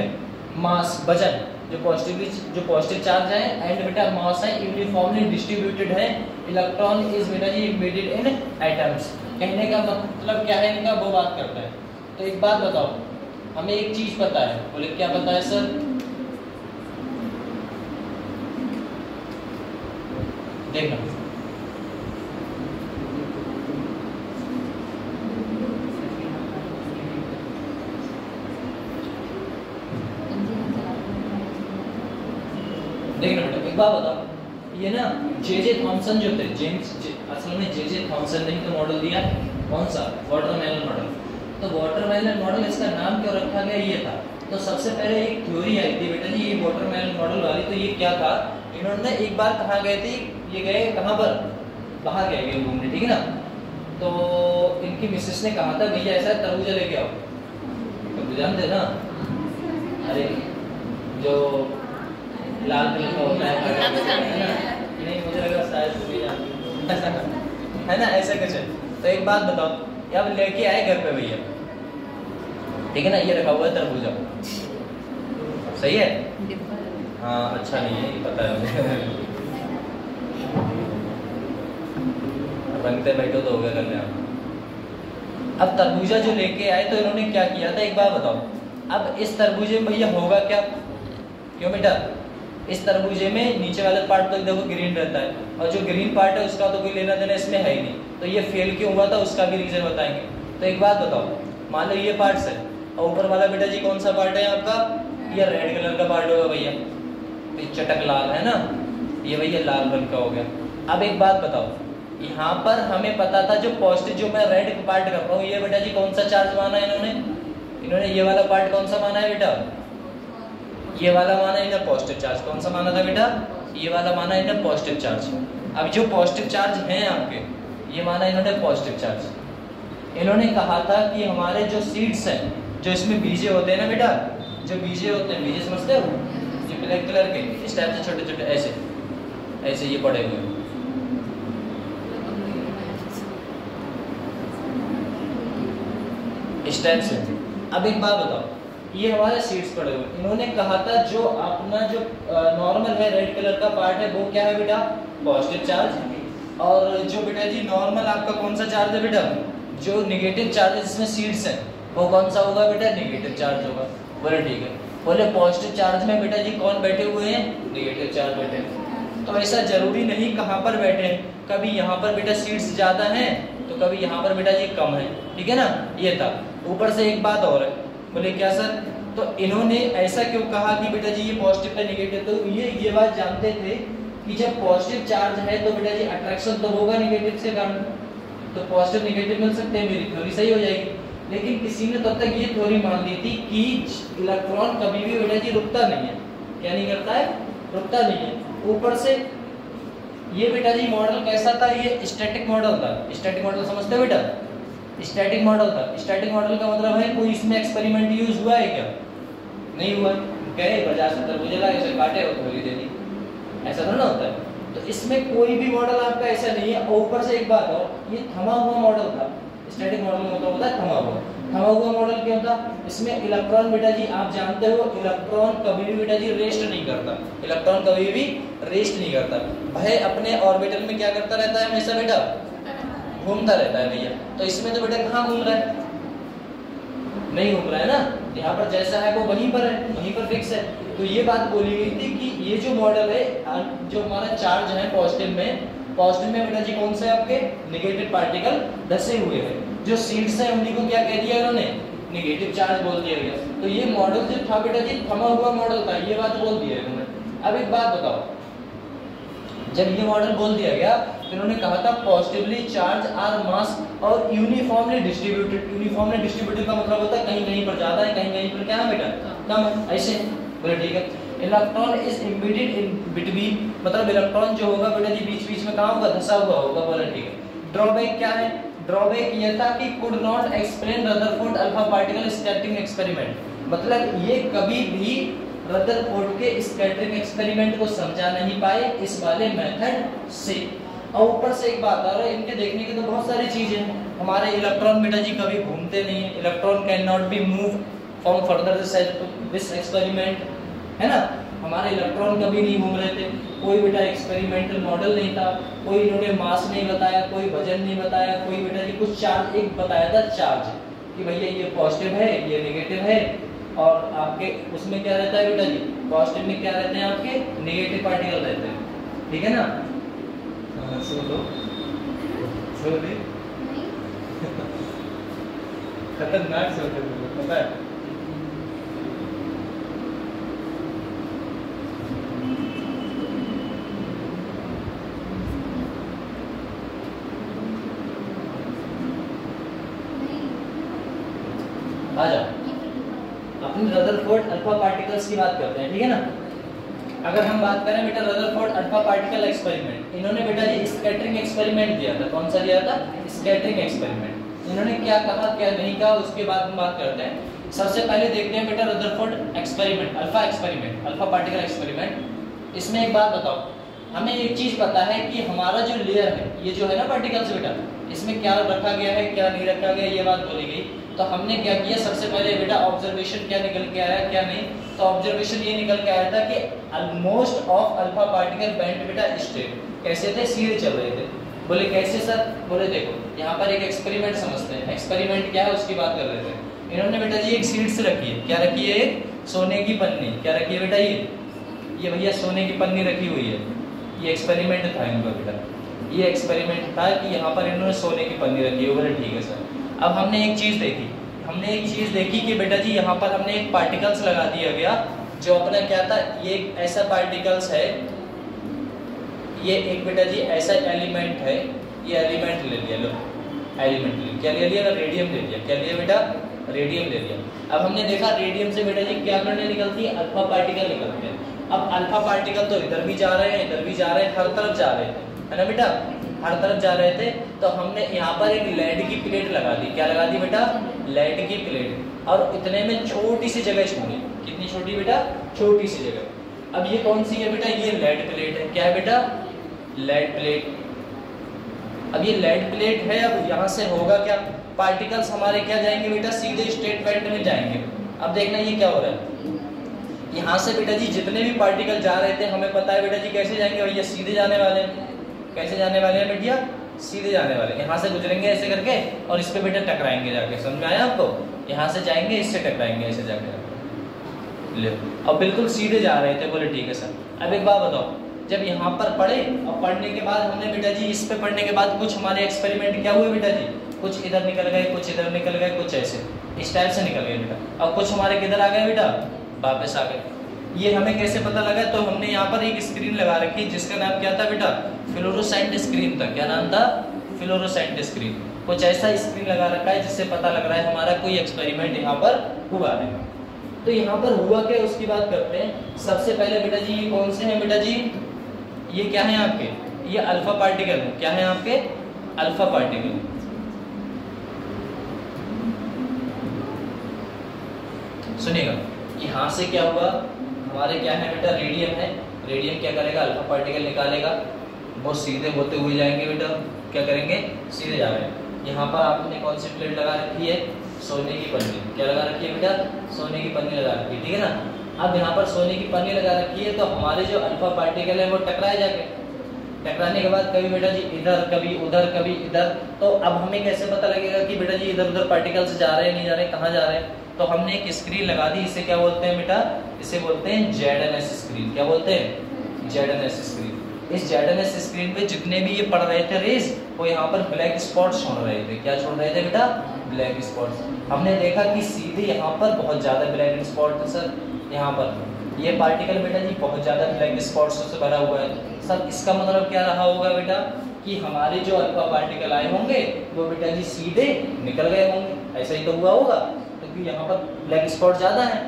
मास वजन, जो पॉजिटिव चार्ज है एंड बेटा मास है यूनिफॉर्मली डिस्ट्रीब्यूटेड है, इलेक्ट्रॉन इज बेटा जी इमिटेड इन एटम्स। कहने का मतलब क्या है इनका, वो बात करता है। तो एक बात बताओ, हमें एक चीज पता है, बोले क्या पता है सर? देखना देखना बेटा, एक बात बताओ, ये ना जे थॉमसन जो थे, असल में जे थॉमसन ने ही तो मॉडल दिया, कौन सा? Watermelon model. तो वाटरमेलन मॉडल इसका नाम क्यों रखा गया, ये था। तो सबसे पहले एक थ्योरी आई थी बेटा जी, ये वाटरमेलन मॉडल वाली। तो ये क्या था, इन्होंने एक बार कहाँ गए थे, ये गए कहाँ पर, बाहर गए घूमने, ठीक है ना। तो इनकी मिसेस ने कहा था भैया ऐसा तरबूजा लेके आओ, तरबूजा जानते ना, अरे जो लाल कलर का होता है, नहीं मुझे लगा शायद है ना, ऐसा कुछ है। तो एक बात बताओ, अब लेके आए घर पे भैया, ठीक है ना, ये रखा हुआ है तरबूजा, सही है? हाँ अच्छा नहीं है, ये पता है मुझे। रंगते बैठो तो हो गया करने। अब तरबूजा जो लेके आए तो इन्होंने क्या किया था, एक बार बताओ। अब इस तरबूजे में भैया होगा क्या, क्यों बेटा? इस तरबूजे में नीचे वाला पार्ट तो देखो ग्रीन रहता है, और जो ग्रीन पार्ट है उसका तो कोई लेना देना इसमें है ही नहीं। तो ये फेल क्यों हुआ था उसका भी रीजन बताएंगे। तो एक बात बताओ, मान लो ये पार्ट्स है और ऊपर वाला बेटा जी कौन सा पार्ट है आपका, ये रेड कलर का पार्ट होगा भैया, ये चटक लाल है ना, ये भैया लाल रंग का हो गया। अब एक बात बताओ, यहाँ पर हमें पता था जो पॉजिटिव, जो मैं रेड पार्ट कर रहा हूँ, ये बेटा जी कौन सा चार्ज माना है इन्होंने ये वाला पार्ट कौन सा माना है बेटा, ये वाला माना इन्हें पॉजिटिव चार्ज। कौन सा माना था बेटा, ये वाला माना इन्हें पॉजिटिव चार्ज। अब जो पॉजिटिव चार्ज हैं आपके, ये माना इन्होंने पॉजिटिव चार्ज। इन्होंने कहा था कि हमारे जो सीड्स हैं, जो इसमें बीजे होते हैं ना बेटा, जो बीजे होते हैं, बीजे समझते हो, ये ब्लैक कलर के इस टाइप से छोटे छोटे ऐसे ऐसे ये पड़े हुए हैं, इस टाइप से। अब एक बात बताओ, ये हमारे सीड्स पड़े हुए, इन्होंने कहा था जो अपना जो नॉर्मल है रेड कलर का पार्ट है वो क्या है बेटा, पॉजिटिव चार्ज। और जो बेटा जी नॉर्मल आपका कौन सा चार्ज है बेटा, जो नेगेटिव चार्ज है जिसमें सीड्स है वो कौन सा होगा बेटा, नेगेटिव चार्ज होगा। बोले ठीक है। बोले पॉजिटिव चार्ज में बेटा जी कौन बैठे हुए हैं, नेगेटिव चार्ज बैठे हैं। तो ऐसा जरूरी नहीं कहाँ पर बैठे हैं, कभी यहाँ पर बेटा सीड्स ज्यादा हैं तो कभी यहाँ पर बेटा जी कम है, ठीक है ना। ये था। ऊपर से एक बात और है, बोले क्या सर, तो इन्होंने ऐसा क्यों कहा कि बेटा जी ये पॉजिटिव है नेगेटिव, तो ये बात जानते थे कि जब पॉजिटिव चार्ज है तो बेटा जी अट्रैक्शन तो होगा नेगेटिव से कारण, तो पॉजिटिव नेगेटिव मिल सकते हैं, मेरी थ्योरी सही हो जाएगी। लेकिन किसी ने तब तक ये थ्योरी मान ली थी कि इलेक्ट्रॉन कभी भी बेटा जी रुकता नहीं है। क्या नहीं करता है, रुकता नहीं है। ऊपर से ये बेटा जी मॉडल कैसा था, ये स्टैटिक मॉडल था। स्टैटिक मॉडल समझते हो बेटा, स्टैटिक मॉडल था। स्टैटिक मॉडल का मतलब है कोई इसमें एक्सपेरिमेंट यूज हुआ है क्या, नहीं हुआ। गए बाजार से तरबूजा लाए, इसे काटे और थोड़ी दे दी, ऐसा थोड़ा ना होता है। तो इसमें कोई भी मॉडल आपका ऐसा नहीं है। ऊपर से एक बात और, ये थमा हुआ मॉडल था। स्टैटिक मॉडल में होता है थमा हुआ मॉडल क्यों था, इसमें इलेक्ट्रॉन बेटा जी आप जानते हो इलेक्ट्रॉन कभी भी बेटा जी रेस्ट नहीं करता, इलेक्ट्रॉन कभी भी रेस्ट नहीं करता, वह अपने ऑर्बिटल में क्या करता रहता है हमेशा बेटा, घूमता रहता है भैया। तो इसमें तो बेटा कहाँ घूम रहा है, नहीं घूम रहा है ना, यहाँ पर जैसा है वो वहीं पर है, वहीं पर फिक्स है। तो ये बात बोली गई थी कि ये जो मॉडल है, जो हमारा चार्ज है पॉजिटिव में बेटा जी कौन से आपके नेगेटिव पार्टिकल धसे हुए हैं। जो सीड्स हैं उन्हीं को क्या कह दिया इन्होंने, नेगेटिव चार्ज बोल दिया गया। तो ये मॉडल जो था बेटा जी थमा हुआ मॉडल था, ये बात बोल दिया इन्होंने। अब एक बात बताओ, जब ये मॉडल बोल दिया गया तो इन्होंने कहा था पॉजिटिवली चार्ज आर मास और यूनिफॉर्मली डिस्ट्रीब्यूटेड। यूनिफॉर्मली डिस्ट्रीब्यूटेड का मतलब होता है कहीं कहीं पर ज्यादा है, कहीं कहीं पर क्या है बेटा कम है, ऐसे। बोले ठीक है। Electron is embedded in between, मतलब इलेक्ट्रॉन जो होगा बेटा जी बीच बीच में कहाँ होगा, धंसा हुआ होगा। बोले ठीक है। ड्रॉबैक क्या है, ड्रॉबैक ये था कि could not explain Rutherford alpha particle scattering experiment, मतलब ये कभी भी रदरफोर्ड के स्कैटरिंग एक्सपेरिमेंट को समझा नहीं पाए इस वाले मेथड से। और ऊपर से एक बात और है, इनके देखने की तो बहुत सारी चीजें हैं। हमारे इलेक्ट्रॉन बेटा जी कभी घूमते नहीं है, electron can not be move from further this experiment, है ना। हमारे इलेक्ट्रॉन कभी नहीं घूम रहे थे, कोई बेटा एक्सपेरिमेंटल मॉडल नहीं था, कोई इन्होंने मास नहीं बताया, कोई वजन नहीं बताया, कोई बेटा जी कुछ चार्ज एक बताया था, चार्ज कि भैया ये पॉजिटिव है ये नेगेटिव है। और आपके उसमें क्या रहता है बेटा जी, पॉजिटिव में क्या रहते हैं आपके नेगेटिव पार्टिकल रहते हैं, ठीक है ना। सुन लो खतरनाक से होते हैं पता है। आ जाओ, अपने रदरफोर्ड अल्फा पार्टिकल्स की बात करते हैं, ठीक है ना। अगर हम बात करें बेटा रदरफोर्ड अल्फा पार्टिकल एक्सपेरिमेंट, इन्होंने बेटा जी स्कैटरिंग एक्सपेरिमेंट दिया था। कौन सा दिया था, स्कैटरिंग एक्सपेरिमेंट। इन्होंने क्या कहा क्या नहीं कहा उसके बाद हम बात करते हैं। सबसे पहले देखते हैं बेटा Rutherford experiment, alpha particle experiment. इसमें एक बात बताओ, हमें एक चीज पता है कि हमारा जो लेयर है, ये जो है ना पार्टिकल्स बेटा, इसमें क्या रखा गया है क्या नहीं रखा गया ये बात बोली गई। तो हमने क्या किया, सबसे पहले बेटा ऑब्जर्वेशन क्या निकल के आया क्या नहीं, तो ऑब्जर्वेशन ये निकल के आया था कि almost of alpha particle bent बेटा स्ट्रेट, कैसे थे, सीधे चल रहे थे। बोले कैसे सर, बोले देखो यहाँ पर एक एक्सपेरिमेंट समझते हैं, एक्सपेरिमेंट क्या है उसकी बात कर रहे थे। इन्होंने बेटा जी एक सीड्स रखी है, क्या रखी है, सोने की पन्नी, क्या रखी है बेटा ये भैया सोने की पन्नी रखी हुई है। ये एक्सपेरिमेंट था इनका बेटा, ये एक्सपेरिमेंट था कि यहाँ पर इन्होंने सोने की पन्नी रखी है। बोले ठीक है सर। अब हमने एक चीज देखी, कि बेटा जी यहाँ पर हमने एक पार्टिकल्स लगा दिया गया जो अपना क्या था, ये एक ऐसा पार्टिकल्स है, ये एक बेटा जी ऐसा एलिमेंट है, ये एलिमेंट ले लिया, लो एलिमेंट ले लिया, क्या ले लिया, रेडियम ले लिया, क्या लिया बेटा, रेडियम ले लिया। अब हमने देखा रेडियम से बेटा जी क्या करने निकलती है, अल्फा पार्टिकल निकलते हैं। अब अल्फा पार्टिकल तो इधर भी जा रहे हैं इधर भी जा रहे हैं, हर तरफ जा रहे थे, है ना बेटा, हर तरफ जा रहे थे। तो हमने यहाँ पर एक लेड की प्लेट लगा दी, क्या लगा दी बेटा, लेड की प्लेट, और इतने में छोटी सी जगह छोड़ी, कितनी छोटी बेटा, छोटी सी जगह। अब ये कौन सी है बेटा, ये लेड प्लेट है, क्या है बेटा, लेड प्लेट। अब ये लेड प्लेट है, अब यहाँ से होगा क्या, पार्टिकल्स हमारे क्या जाएंगे बेटा, सीधे स्ट्रेट वेक्टर में जाएंगे। अब देखना ये क्या हो रहा है, यहाँ से बेटा जी जितने भी पार्टिकल जा रहे थे हमें पता है बेटा जी कैसे जाएंगे, भैया सीधे जाने वाले हैं। कैसे जाने वाले हैं बेटिया, सीधे जाने वाले, यहाँ से गुजरेंगे ऐसे करके और इस पे बेटा टकराएंगे जाके, समझ में आया आपको, यहाँ से जाएंगे इससे टकराएंगे ऐसे जाके, ले अब बिल्कुल सीधे जा रहे थे। बोले ठीक है सर। अब एक बात बताओ, जब यहाँ पर पढ़े और पढ़ने के बाद हमने बेटा जी इस पे पढ़ने के बाद कुछ हमारे एक्सपेरिमेंट क्या हुए बेटा जी, कुछ इधर निकल गए, कुछ इधर निकल गए, कुछ ऐसे इस टाइप से निकल गए बेटा, और कुछ हमारे किधर आ गए बेटा, वापस आ गए। ये हमें कैसे पता लगा, तो हमने यहाँ पर एक स्क्रीन लगा रखी जिसका नाम क्या था बेटा, फ्लोरोसेंट स्क्रीन था। क्या नाम था, फ्लोरोसेंट स्क्रीन। कुछ ऐसा स्क्रीन लगा रखा है जिससे पता लग रहा है हमारा कोई एक्सपेरिमेंट यहाँ पर हुआ है। तो यहाँ पर हुआ क्या उसकी बात करते हैं। सबसे पहले बेटा जी ये कौन से हैं बेटा जी, ये क्या है आपके, ये अल्फा पार्टिकल है, क्या है आपके, अल्फा पार्टिकल। सुनिएगा, यहाँ से क्या हुआ, हमारे क्या है बेटा, रेडियम है, रेडियम क्या करेगा, अल्फा पार्टिकल निकालेगा, वो सीधे होते हुए जाएंगे बेटा, क्या करेंगे, सीधे जा रहे हैं। यहाँ पर आपने कौन सी प्लेट लगा रखी है, सोने की पन्नी, क्या लगा रखी है बेटा, सोने की पन्नी लगा रखी है, ठीक है ना। अब यहाँ पर सोने की पन्नी लगा रखी है, तो हमारे जो अल्फा पार्टिकल है वो टकराए जाके, टकराने के बाद कभी बेटा जी इधर कभी उधर कभी इधर। तो अब हमें कैसे पता लगेगा कि बेटा जी इधर उधर पार्टिकल्स जा रहे हैं नहीं जा रहे, कहाँ जा रहे हैं। तो हमने एक स्क्रीन लगा दी, इसे क्या बोलते हैं बेटा, इसे बोलते हैं ZNS स्क्रीन। क्या बोलते हैं, ZNS स्क्रीन। इस ZNS स्क्रीन पे जितने भी ये पढ़ रहे थे रेस, वो यहाँ पर ब्लैक स्पॉट्स छोड़ रहे थे। क्या छोड़ रहे थे बेटा, ब्लैक स्पॉट्स। हमने देखा कि सीधे यहाँ पर बहुत ज्यादा ब्लैक स्पॉट है सर, यहाँ पर ये पार्टिकल बेटा जी बहुत ज्यादा ब्लैक स्पॉट्स से भरा हुआ है सर। इसका मतलब क्या रहा होगा बेटा, कि हमारे जो अल्फा पार्टिकल आए होंगे वो बेटा जी सीधे निकल गए होंगे। ऐसा ही तो हुआ होगा, क्योंकि यहाँ पर ब्लैक स्पॉट ज्यादा है,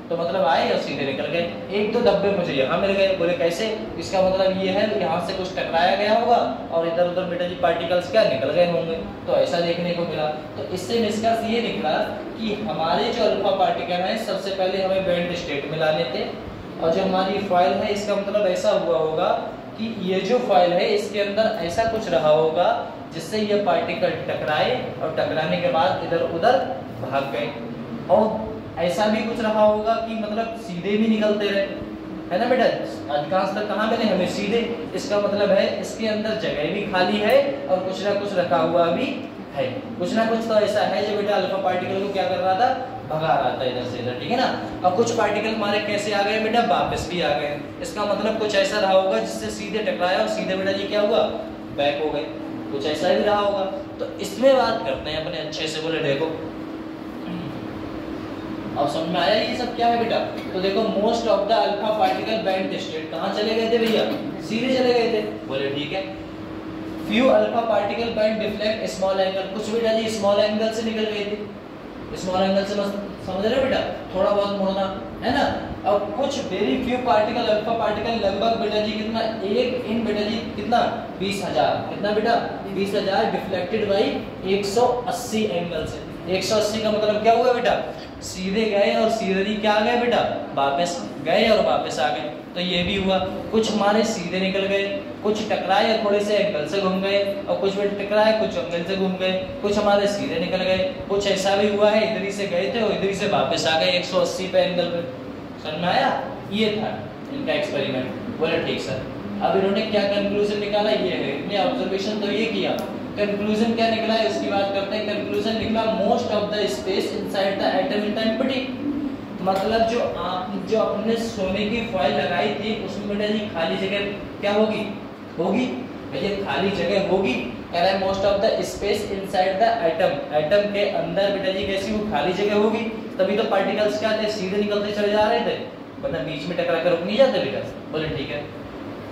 तो मतलब आए और सीधे निकल गए। एक दो डब्बे मुझे यहाँ मिल गए। बोले कैसे? इसका मतलब ये है यहाँ से कुछ टकराया गया होगा और इधर उधर बेटा जी पार्टिकल्स क्या निकल गए होंगे, तो ऐसा देखने को मिला। तो इससे निष्कर्ष ये निकला कि हमारे जो अल्फा पार्टिकल हैं सबसे पहले हमें बैंड स्टेट में लाने थे, और जो हमारी फॉइल है इसका मतलब ऐसा हुआ होगा कि ये जो फॉइल है इसके अंदर ऐसा कुछ रहा होगा जिससे ये पार्टिकल टकराए और टकराने के बाद इधर उधर भाग गए, और ऐसा भी कुछ रहा होगा कि मतलब सीधे भी निकलते रहे, है ना बेटा। अधिकांश तक कहाँ मिले हमें? सीधे। इसका मतलब है इसके अंदर जगह भी खाली है और कुछ ना कुछ रखा हुआ भी है। कुछ ना कुछ तो ऐसा है जो बेटा अल्फा पार्टिकल को क्या कर रहा था? भगा रहा था इधर से इधर, ठीक है ना। अब कुछ पार्टिकल हमारे कैसे आ गए बेटा? वापस भी आ गए। इसका मतलब कुछ ऐसा रहा होगा जिससे सीधे टकराया और सीधे बेटा जी क्या हुआ? बैक हो गए। कुछ ऐसा भी रहा होगा। तो इसमें बात करते हैं अपने अच्छे से। बोले देखो अब समझ में आया ये सब क्या है बेटा? तो देखो most of the alpha particle band state कहाँ चले गए थे भैया? सीधे चले गए थे। बोले ठीक है। Few alpha particle band deflect small angle, कुछ बेटा जी स्मॉल एंगल से निकल गए थे। स्मॉल एंगल से समझ रहे बेटा? थोड़ा बहुत मुड़ना, है ना। अब कुछ very few particle alpha particle लगभग बेटा जी कितना? एक इन बेटा जी कितना? 20,000। कितना बेटा? 20,000 डिफ्लेक्टेड बाई 180 एंगल से। 180 का मतलब क्या हुआ बेटा? सीधे गए और सीधे ही क्या आ गए बेटा? वापस गए और वापस आ गए। तो ये भी हुआ। कुछ हमारे सीधे निकल गए, कुछ टकराए थोड़े से एंगल से घूम गए, और कुछ भी टकराए कुछ एंगल से घूम गए। कुछ हमारे सीधे निकल गए, कुछ ऐसा भी हुआ है इधर ही से गए थे और इधर ही से वापस आ गए 180 पे एंगल पे। समझ में आया? ये था इनका एक्सपेरिमेंट। बोले ठीक सर। अब इन्होंने क्या कंक्लूजन निकाला? ये है इतने ऑब्जर्वेशन तो ये किया, कंक्लूजन क्या निकला है उसकी बात करते हैं। कंक्लूजन निकला most of the space inside the atom in the empty. मतलब जो आपने सोने की फॉइल लगाई थी उसमें बेटा जी खाली जगह क्या होगी? भैया खाली जगह होगी। कह रहा है most of the space inside the atom, atom के अंदर बेटा जी कैसी वो खाली जगह होगी, तभी तो पार्टिकल्स क्या थे? सीधे निकलते चले जा रहे थे, वरना बीच में टकरा कर रुक नहीं जाते बेटा। बोले ठीक है।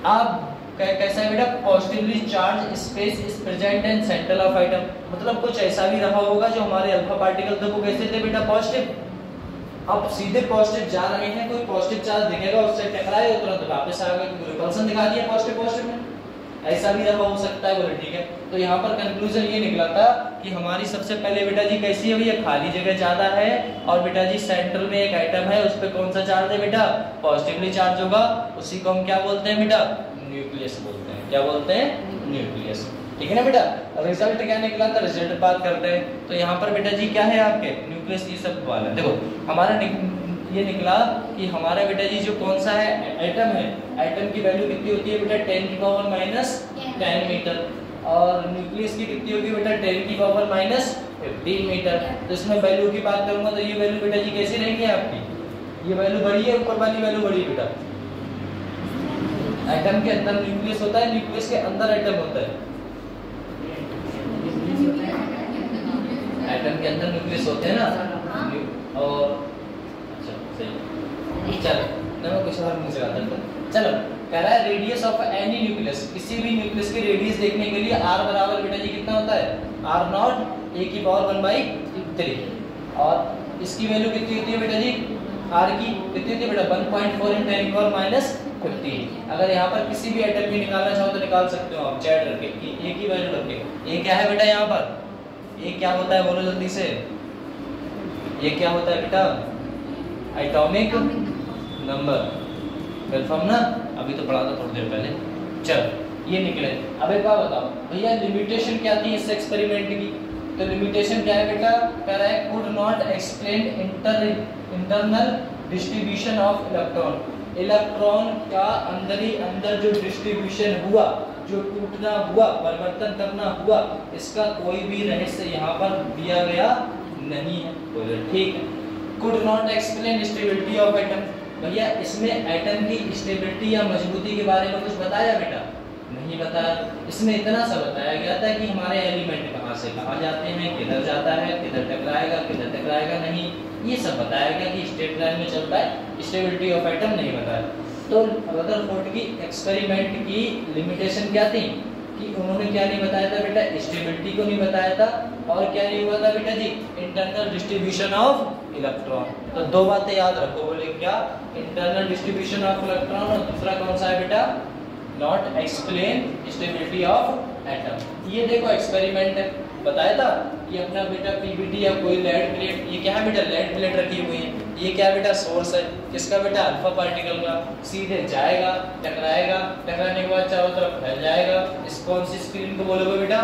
अब कैसा है बेटा? Positively charge space is present in centre of atom. मतलब कुछ ऐसा भी रहा होगा जो हमारे अल्फा पार्टिकल थे वो कैसे थे बेटा? पॉजिटिव। अब सीधे पॉजिटिव जा रहे हैं, कोई पॉजिटिव चार्ज दिखेगा उससे टकराए तुरंत वापस आ गए, रिपल्सन दिखा दिया पॉजिटिव में। ऐसा भी रहा हो सकता है। बोले ठीक है। तो यहाँ पर कंक्लूजन ये निकला था कि हमारी सबसे पहले बेटा जी कैसी है भैया? खाली जगह ज्यादा है, और बेटा जी सेंटर में एक एटम है, उस पर कौन सा चार्ज है बेटा? पॉजिटिवली चार्ज होगा। उसी को हम क्या बोलते हैं बेटा? न्यूक्लियस बोलते हैं। क्या बोलते हैं? न्यूक्लियस। ठीक है ना बेटा। रिजल्ट क्या निकला था? रिजल्ट बात करते हैं। तो यहाँ पर बेटा जी क्या है आपके? न्यूक्लियस ये सब वाला। देखो हमारा ये निकला कि हमारा बेटा जी जो कौन सा है एटम है, एटम की वैल्यू कितनी होती है बेटा? 10 की पावर -10 मीटर। और न्यूक्लियस की कितनी होगी बेटा? 10 की पावर -15 मीटर। तो इसमें वैल्यू की बात करूंगा तो ये वैल्यू बेटा जी कैसी रहेगी आपकी? ये वैल्यू बड़ी है, ऊपर वाली वैल्यू बड़ी है बेटा। एटम के अंदर न्यूक्लियस होता है, न्यूक्लियस के अंदर एटम होता है। एटम के अंदर न्यूक्लियस होते हैं ना। और अच्छा सही, चलो मैं कुछ और मुझे आता है। चलो कह रहा है रेडियस ऑफ एनी न्यूक्लियस, किसी भी न्यूक्लियस की रेडियस देखने के लिए r बराबर बेटा जी कितना होता है? r0 a की पावर 1/3। और इसकी वैल्यू कितनी होती है बेटा जी? r की कितनी होती है बेटा? 1.4 × 10 की पावर -15। अगर यहाँ पर किसी भी एटम की निकालना चाहो तो निकाल सकते हो आप चैट रख के, a की वैल्यू रख के। ये क्या है बेटा? यहाँ पर ये क्या होता है? बोलो जल्दी से। ये क्या होता है बेटा? Atomic number. कंफर्म ना? अभी तो पढ़ा था थोड़ी देर पहले। चलो ये निकले। अब एक बात बताओ भैया, लिमिटेशन क्या थी इस एक्सपेरिमेंट की? तो लिमिटेशन क्या है बेटा? कह रहा है could not explain internal distribution of electron. Electron का अंदर ही अंदर जो डिस्ट्रीब्यूशन हुआ, जो टूटना हुआ, परिवर्तन करना हुआ, इसका कोई भी रहस्य यहाँ पर दिया गया नहीं है। बोले ठीक है। Could not explain stability of atom. भैया इसमें एटम की स्टेबिलिटी या मजबूती के बारे में कुछ बताया बेटा? नहीं बताया। इसमें इतना सा बताया गया था कि हमारे एलिमेंट कहाँ से कहाँ जाते हैं, किधर जाता है, किधर टकराएगा नहीं, ये सब बताया गया कि स्ट्रेट लाइन में चलता है। स्टेबिलिटी ऑफ एटम नहीं बताया। तो रदरफोर्ड की एक्सपेरिमेंट की लिमिटेशन क्या थी? कि उन्होंने क्या नहीं बताया था बेटा, स्टेबिलिटी को नहीं बताया था, और क्या नहीं हुआ था बेटा जी, इंटरनल डिस्ट्रीब्यूशन ऑफ इलेक्ट्रॉन। तो दो बातें याद रखो, बोले क्या, इंटरनल डिस्ट्रीब्यूशन ऑफ इलेक्ट्रॉन, और दूसरा कौन सा है बेटा, not explain stability of atom. ये देखो एक्सपेरिमेंट है, बताया था कि अपना बेटा पीबीटी या कोई लेड प्लेट, ये क्या है बेटा, लेड प्लेट रखी हुई है, ये क्या बेटा, सोर्स है किसका बेटा, अल्फा पार्टिकल का, सीधे जाएगा, टकराएगा, टकराने के बाद चारों तरफ फैल जाएगा। इस कौन सी स्क्रीन को बोलोगे बेटा,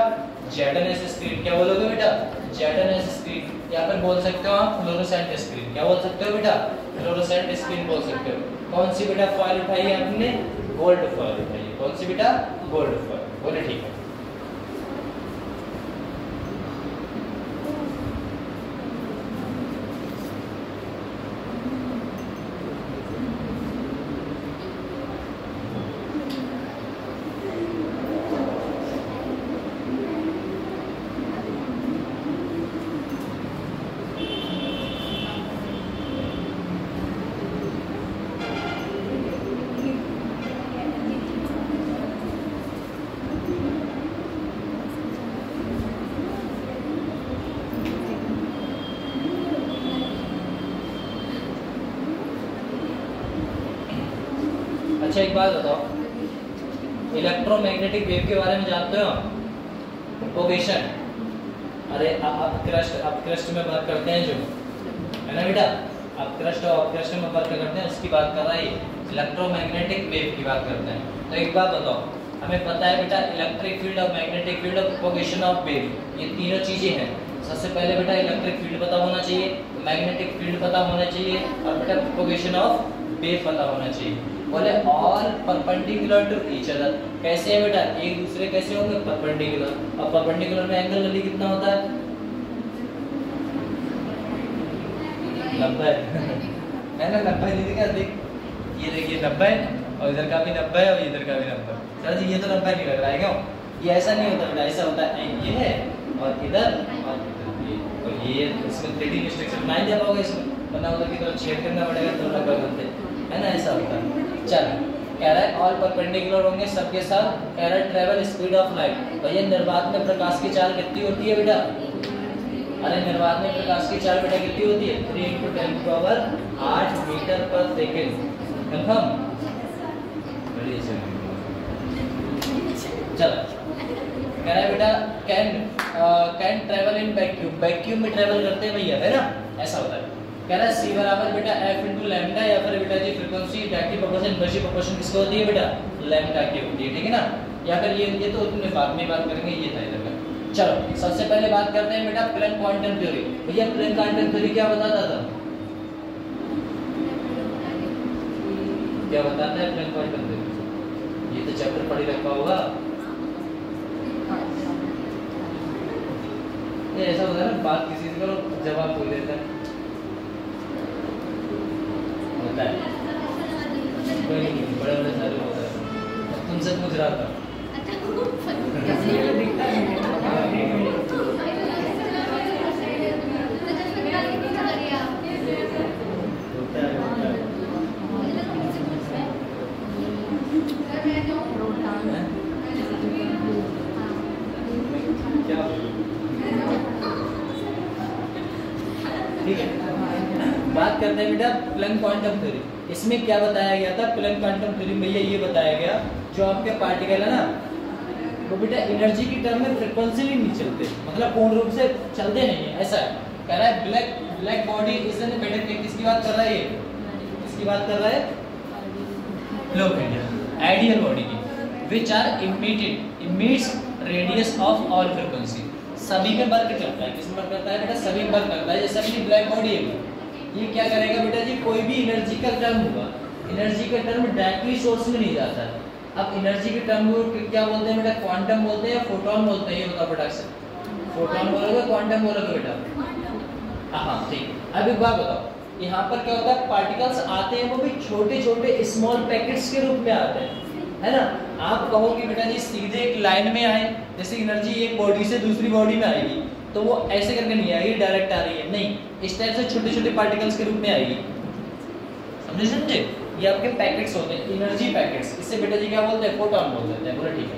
जेडएनएस स्क्रीन। क्या बोलोगे बेटा, जेडएनएस स्क्रीन, या फिर बोल सकते हो आप फ्लोरोसेंट स्क्रीन। क्या बोल सकते हो बेटा, फ्लोरोसेंट स्क्रीन बोल सकते हो। कौन सी बेटा फॉयल उठाई है आपने, गोल्ड फॉयल उठाई है। कौन सी बेटा, गोल्ड फॉयल। बोले ठीक है। अच्छा एक बात बताओ, इलेक्ट्रोमैग्नेटिक वेव के बारे में जानते हो, प्रोपेगेशन। अरे अपक्रस्ट में बात करते हैं जो है ना बेटा, अपक्रस्ट और अपक्रस्ट में बात करते हैं, उसकी बात कर रहा है, इलेक्ट्रोमैग्नेटिक वेव की बात करते हैं। तो एक बात बताओ, हमें पता है बेटा इलेक्ट्रिक फील्ड और मैग्नेटिक फील्ड और प्रोपेगेशन ऑफ वेव, ये तीनों चीजें हैं। सबसे पहले बेटा इलेक्ट्रिक फील्ड पता होना चाहिए, मैग्नेटिक फील्ड पता होना चाहिए, और बेटा प्रोपेगेशन ऑफ वेव पता होना चाहिए। बोले all perpendicular to each other. कैसे है बेटा, एक दूसरे कैसे होंगे, परपेंडिकुलर। और परपेंडिकुलर में एंगल वैल्यू कितना होता है, 90 है ना, 90 नहीं दिखा, देख ये देखिए 90, और इधर का भी 90 है, और इधर का भी 90। सर जी ये तो 90 नहीं लग रहा है क्यों, ये ऐसा नहीं होता बेटा, ऐसा होता है ये है और इधर और ये, और ये इसमें 3D स्ट्रक्चर नहीं दे पाओगे इसमें, वरना उधर की तरफ छेद करना पड़ेगा तो ना कर देते है ना, ऐसा होता है। चल कह रहा है ऑल परपेंडिकुलर होंगे सबके साथ। कह रहा है ट्रेवल स्पीड ऑफ लाइट। भैया निर्वात में प्रकाश की चाल कितनी होती है बेटा, अरे निर्वात में प्रकाश की चाल बेटा कितनी होती है, 3 × 10⁸ मीटर पर सेकेंड। कंफर्म, चलो कह रहा है बेटा can travel in vacuum. Vacuum में ट्रेवल करते हैं भैया, है ना, ऐसा होता है। कह रहा है सी बराबर बेटा एफ इंटू लैम्डा, या फिर बेटा जी frequency directly proportional inversely proportional किसको होती है बेटा, लैम्डा की होती है, ठीक है ना। या फिर ये तो तुमने बाद में बात करेंगे, ये था इधर का। चलो सबसे पहले बात करते हैं बेटा प्लैंक क्वांटम थ्योरी। भैया प्लैंक क्वांटम थ्योरी क्या बताता था, क्या बताता है प्लैंक क्वांटम थ्योरी, ये तो चैप्टर पढ़ रखा होगा। ये ऐसा होता है ना, बात किसी से करो जवाब कोई देता है, होता है कोई नहीं, बड़े बड़े सारे होता है। तुमसे पूछ रहा था ठीक है। बात करते हैं बेटा प्लैंक क्वांटम थ्योरी। इसमें क्या बताया गया था प्लैंक क्वांटम थ्योरी में, ये बताया गया जो आपके पार्टिकल है ना वो बेटा एनर्जी की टर्म में फ्रीक्वेंसीली नहीं चलते, मतलब पूर्ण रूप से चलते नहीं है, ऐसा है। कह रहा है ब्लैक बॉडी इज एन बेटा, किसकी बात कर रहा है, ये किसकी बात कर रहा है, लो बेटा आइडियल बॉडी की, which are emits radius of all frequency. सभी में वर्क करता है, किसमें वर्क करता है बेटा, सभी में वर्क करता है। जैसे अपनी ब्लैक बॉडी है, ये क्या करेगा बेटा जी, कोई भी एनर्जी का टर्म होगा, एनर्जी का टर्म डायरेक्टली सोर्स में नहीं जाता है। अब एनर्जी के टर्म को क्या बोलते हैं बेटा, क्वांटम बोलते हैं या फोटोन बोलते हैं, ये बता बेटा से, फोटोन बोलोगे क्वांटम बोलोगे बेटा, हाँ ठीक। अब एक बात बताओ, यहाँ पर क्या होता है, पार्टिकल्स आते हैं वो भी छोटे छोटे स्मॉल पैकेट्स के रूप में आते हैं, है ना। आप कहोगे बेटा जी सीधे एक लाइन में आए, जैसे एनर्जी एक बॉडी से दूसरी बॉडी में आएगी तो वो ऐसे करके नहीं आएगी, डायरेक्ट आ रही है, नहीं, इस टाइप से छोटे छोटे पार्टिकल्स के रूप में आएगी, समझे। ये आपके पैकेट्स होते हैं, एनर्जी पैकेट्स, इससे बेटा जी क्या बोलते हैं, फोटोन बोलते हैं, बोले ठीक है।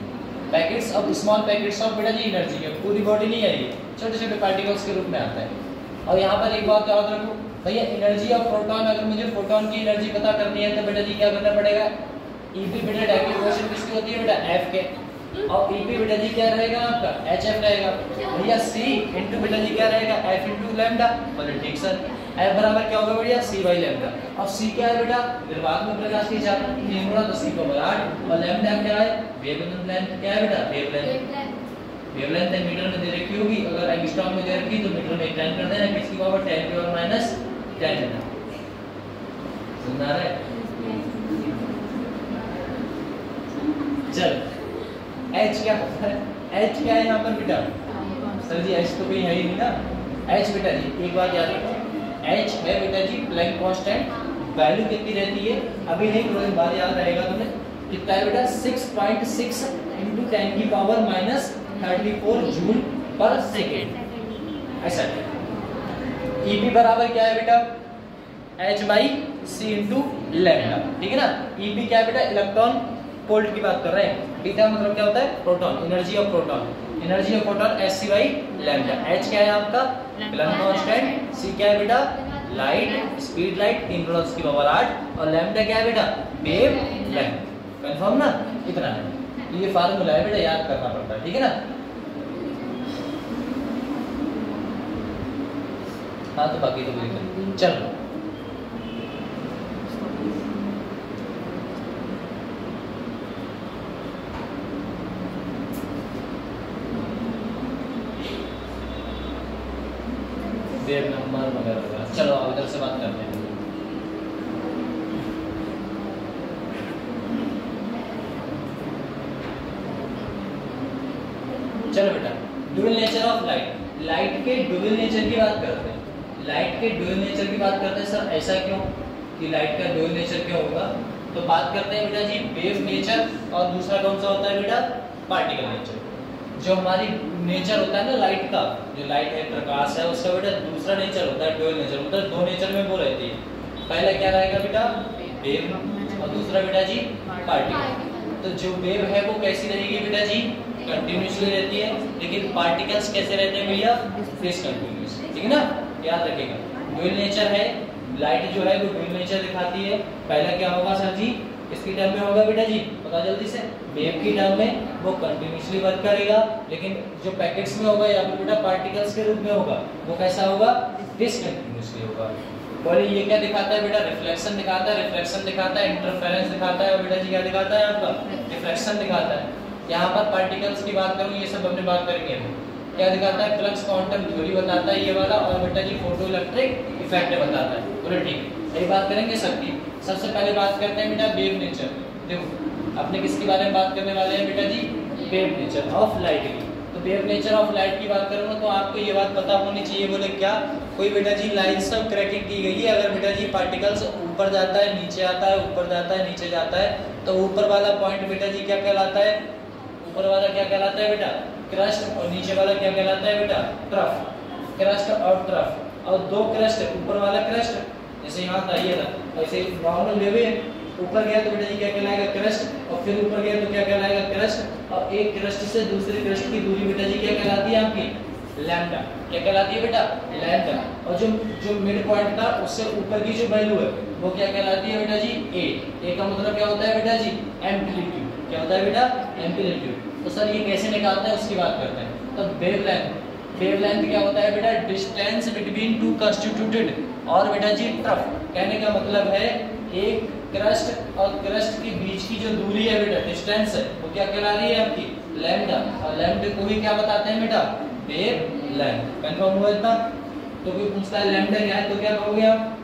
Packets of small packets of बेटा जी एनर्जी है, पूरी बॉडी नहीं है ये, छोटे छोटे पार्टिकल्स के रूप में आता है। और यहाँ पर एक बात याद रखो भैया, एनर्जी ऑफ प्रोटॉन, अगर मुझे प्रोटॉन की एनर्जी पता करनी है तो बेटा जी क्या करना पड़ेगा, ईपी बेटा डायरेक्ट इक्वेशन किसकी होती है बेटा, एफ के, और ईपी बेटा जी क्या रहेगा आपका, एचएफ रहेगा भैया, सी इनटू बेटा जी क्या रहेगा, एफ इनटू लैम्डा। बोले ठीक सर, एफ बराबर क्या होगा भैया, सी बाई लैम्डा। अब सी क्या है बेटा, निर्वात में प्रकाश की चालकता 3 गुणा 10 की पावर 8, और लैम्डा क्या है, वेवलेंथ क्या है बेटा, वेवलेंथ। वेवलेंथ मीटर में दे रखी होगी, अगर एंगस्ट्रॉम में दे रखी तो मीटर में 10 कर देना, किसकी पावर 10 की पावर माइनस 10 देना। सुनना रहे, चल H क्या होता है, H क्या है यहाँ पर बेटा, सर जी H तो कोई है ही नहीं ना। H बेटा जी एक बात याद रखो, H है बेटा जी प्लैंक कांस्टेंट, वैल्यू कितनी रहती है अभी नहीं, थोड़ी बात याद रहेगा तुम्हें, कितना है बेटा 6.6 × 10 की पावर माइनस 34 जूल पर सेकेंड। ऐसा EP बराबर क्या है बेटा, H by C into lambda, ठीक है ना। EP क्या है बेटा, इलेक्ट्रॉन वोल्ट की बात कर रहे हैं, बीटा मतलब क्या होता है, proton, energy of proton, energy of proton Hc by lambda. H क्या है आपका प्लैंक कांस्टेंट, C क्या है बेटा लाइट, स्पीड लाइट 3 × 10 की पावर 8, और लैम्डा क्या है बेटा वेव लेंथ। कंफर्म ना, इतना है, ये फार्मूला है बेटा, याद करना पड़ता है, ठीक है ना। हाँ तो बाकी तो कोई नहीं, चलो वेव नंबर वगैरह। चलो अब इधर से बात करते हैं। चलो बेटा, dual nature of light, light के ड्यूअल नेचर की बात करते हैं। लाइट के ड्यूअल नेचर की बात करते हैं सर, ऐसा क्यों कि लाइट का ड्यूअल नेचर क्या होगा, तो बात करते हैं बेटा जी वेव नेचर, और दूसरा कौन सा होता है बेटा, पार्टिकल नेचर। जो हमारी नेचर होता है ना लाइट का, जो लाइट है प्रकाश है, उसका बेटा दूसरा नेचर होता है ड्यूअल नेचर, मतलब दो नेचर में वो रहती है। पहला क्या रहेगा बेटा वेव, और दूसरा बेटा जी पार्टिकल। तो जो वेव है वो कैसी रहेगी बेटा जी, कंटिन्यूअसली रहती है, लेकिन पार्टिकल्स कैसे रहते हैं भैया, डिसकंटिन्यूअस, ठीक है ना, याद रखिएगा। ड्यूअल नेचर है, लाइट जो है वो ड्यूअल नेचर दिखाती है। पहला क्या होगा सर जी, इसकी टर्म में होगा बेटा जी, पता जल्दी से, वेव की टर्म में वो कंटिन्यूअसली वर्क करेगा, लेकिन जो पैकेट्स में होगा या फिर बेटा पार्टिकल्स के रूप में होगा वो कैसा होगा, डिसकंटिन्यूअसली होगा। बोले ये क्या दिखाता है बेटा, रिफ्लेक्शन दिखाता है, रिफ्लेक्शन दिखाता है, इंटरफेरेंस दिखाता है, और बेटा जी क्या दिखाता है आपका, रिफ्लेक्शन दिखाता है। यहाँ पर पार्टिकल्स की बात करूँ, ये सब हमने बात करेंगे अभी। क्या दिखाता है, फ्लक्स क्वांटम थ्योरी बताता है ये वाला, और बेटा जी फोटो इलेक्ट्रिक इफेक्ट बताता है। बोले ठीक, यही बात करेंगे सबकी। सबसे पहले बात करते हैं बेटा वेव नेचर। देखो अपने किसके बारे में बात करने वाले हैं बेटा जी, वेव नेचर ऑफ लाइट की। तो वेव नेचर ऑफ लाइट की बात करूँ तो आपको ये बात पता होनी चाहिए। बोले क्या, कोई बेटा जी लाइंस ऑफ क्रैकिंग की गई है, अगर बेटा जी पार्टिकल्स ऊपर जाता है नीचे आता है, ऊपर जाता है नीचे जाता है, तो ऊपर वाला पॉइंट बेटा जी क्या कहलाता है, ऊपर वाला क्या कहलाता है बेटा क्रस्ट, और नीचे वाला क्या कहलाता है बेटा ट्रफ। क्रस्ट और ट्रफ, और दो क्रस्ट, ऊपर वाला क्रस्ट जैसे यहाँ था ये था, ऐसे नॉर्मल वेव है, ऊपर गया तो बेटा जी क्या कहलाएगा क्रस्ट, और फिर ऊपर गया तो क्या कहलाएगा क्रस्ट, और एक क्रस्ट से दूसरे क्रस्ट की दूरी बेटा जी क्या कहलाती है आपकी, लैम्डा। क्या कहलाती है बेटा, लैम्डा। और जो मिड पॉइंट था उससे ऊपर की जो वैल्यू है वो क्या कहलाती है बेटा जी, ए का मतलब क्या होता है बेटा जी, एम्पलीट्यूड। क्या होता है बेटा, एम्पलीट्यूड। तो सर ये कैसे निकालते हैं उसकी बात करते हैं। तो वेवलेंथ क्या होता है बेटा, डिस्टेंस बिटवीन टू कंस्टिट्यूटेड, और बेटा जी ट्रफ, कहने का मतलब है एक क्रस्ट और क्रस्ट के बीच की जो दूरी है बेटा, डिस्टेंस है, वो क्या कहला रही है आपकी, लैम्डा। और लैम्डा को ही क्या बताते हैं बेटा, वेवलेंथ। कंफर्म हुआ इतना। तो कोई पूछता है लैम्डा क्या है तो क्या कहोगे आप,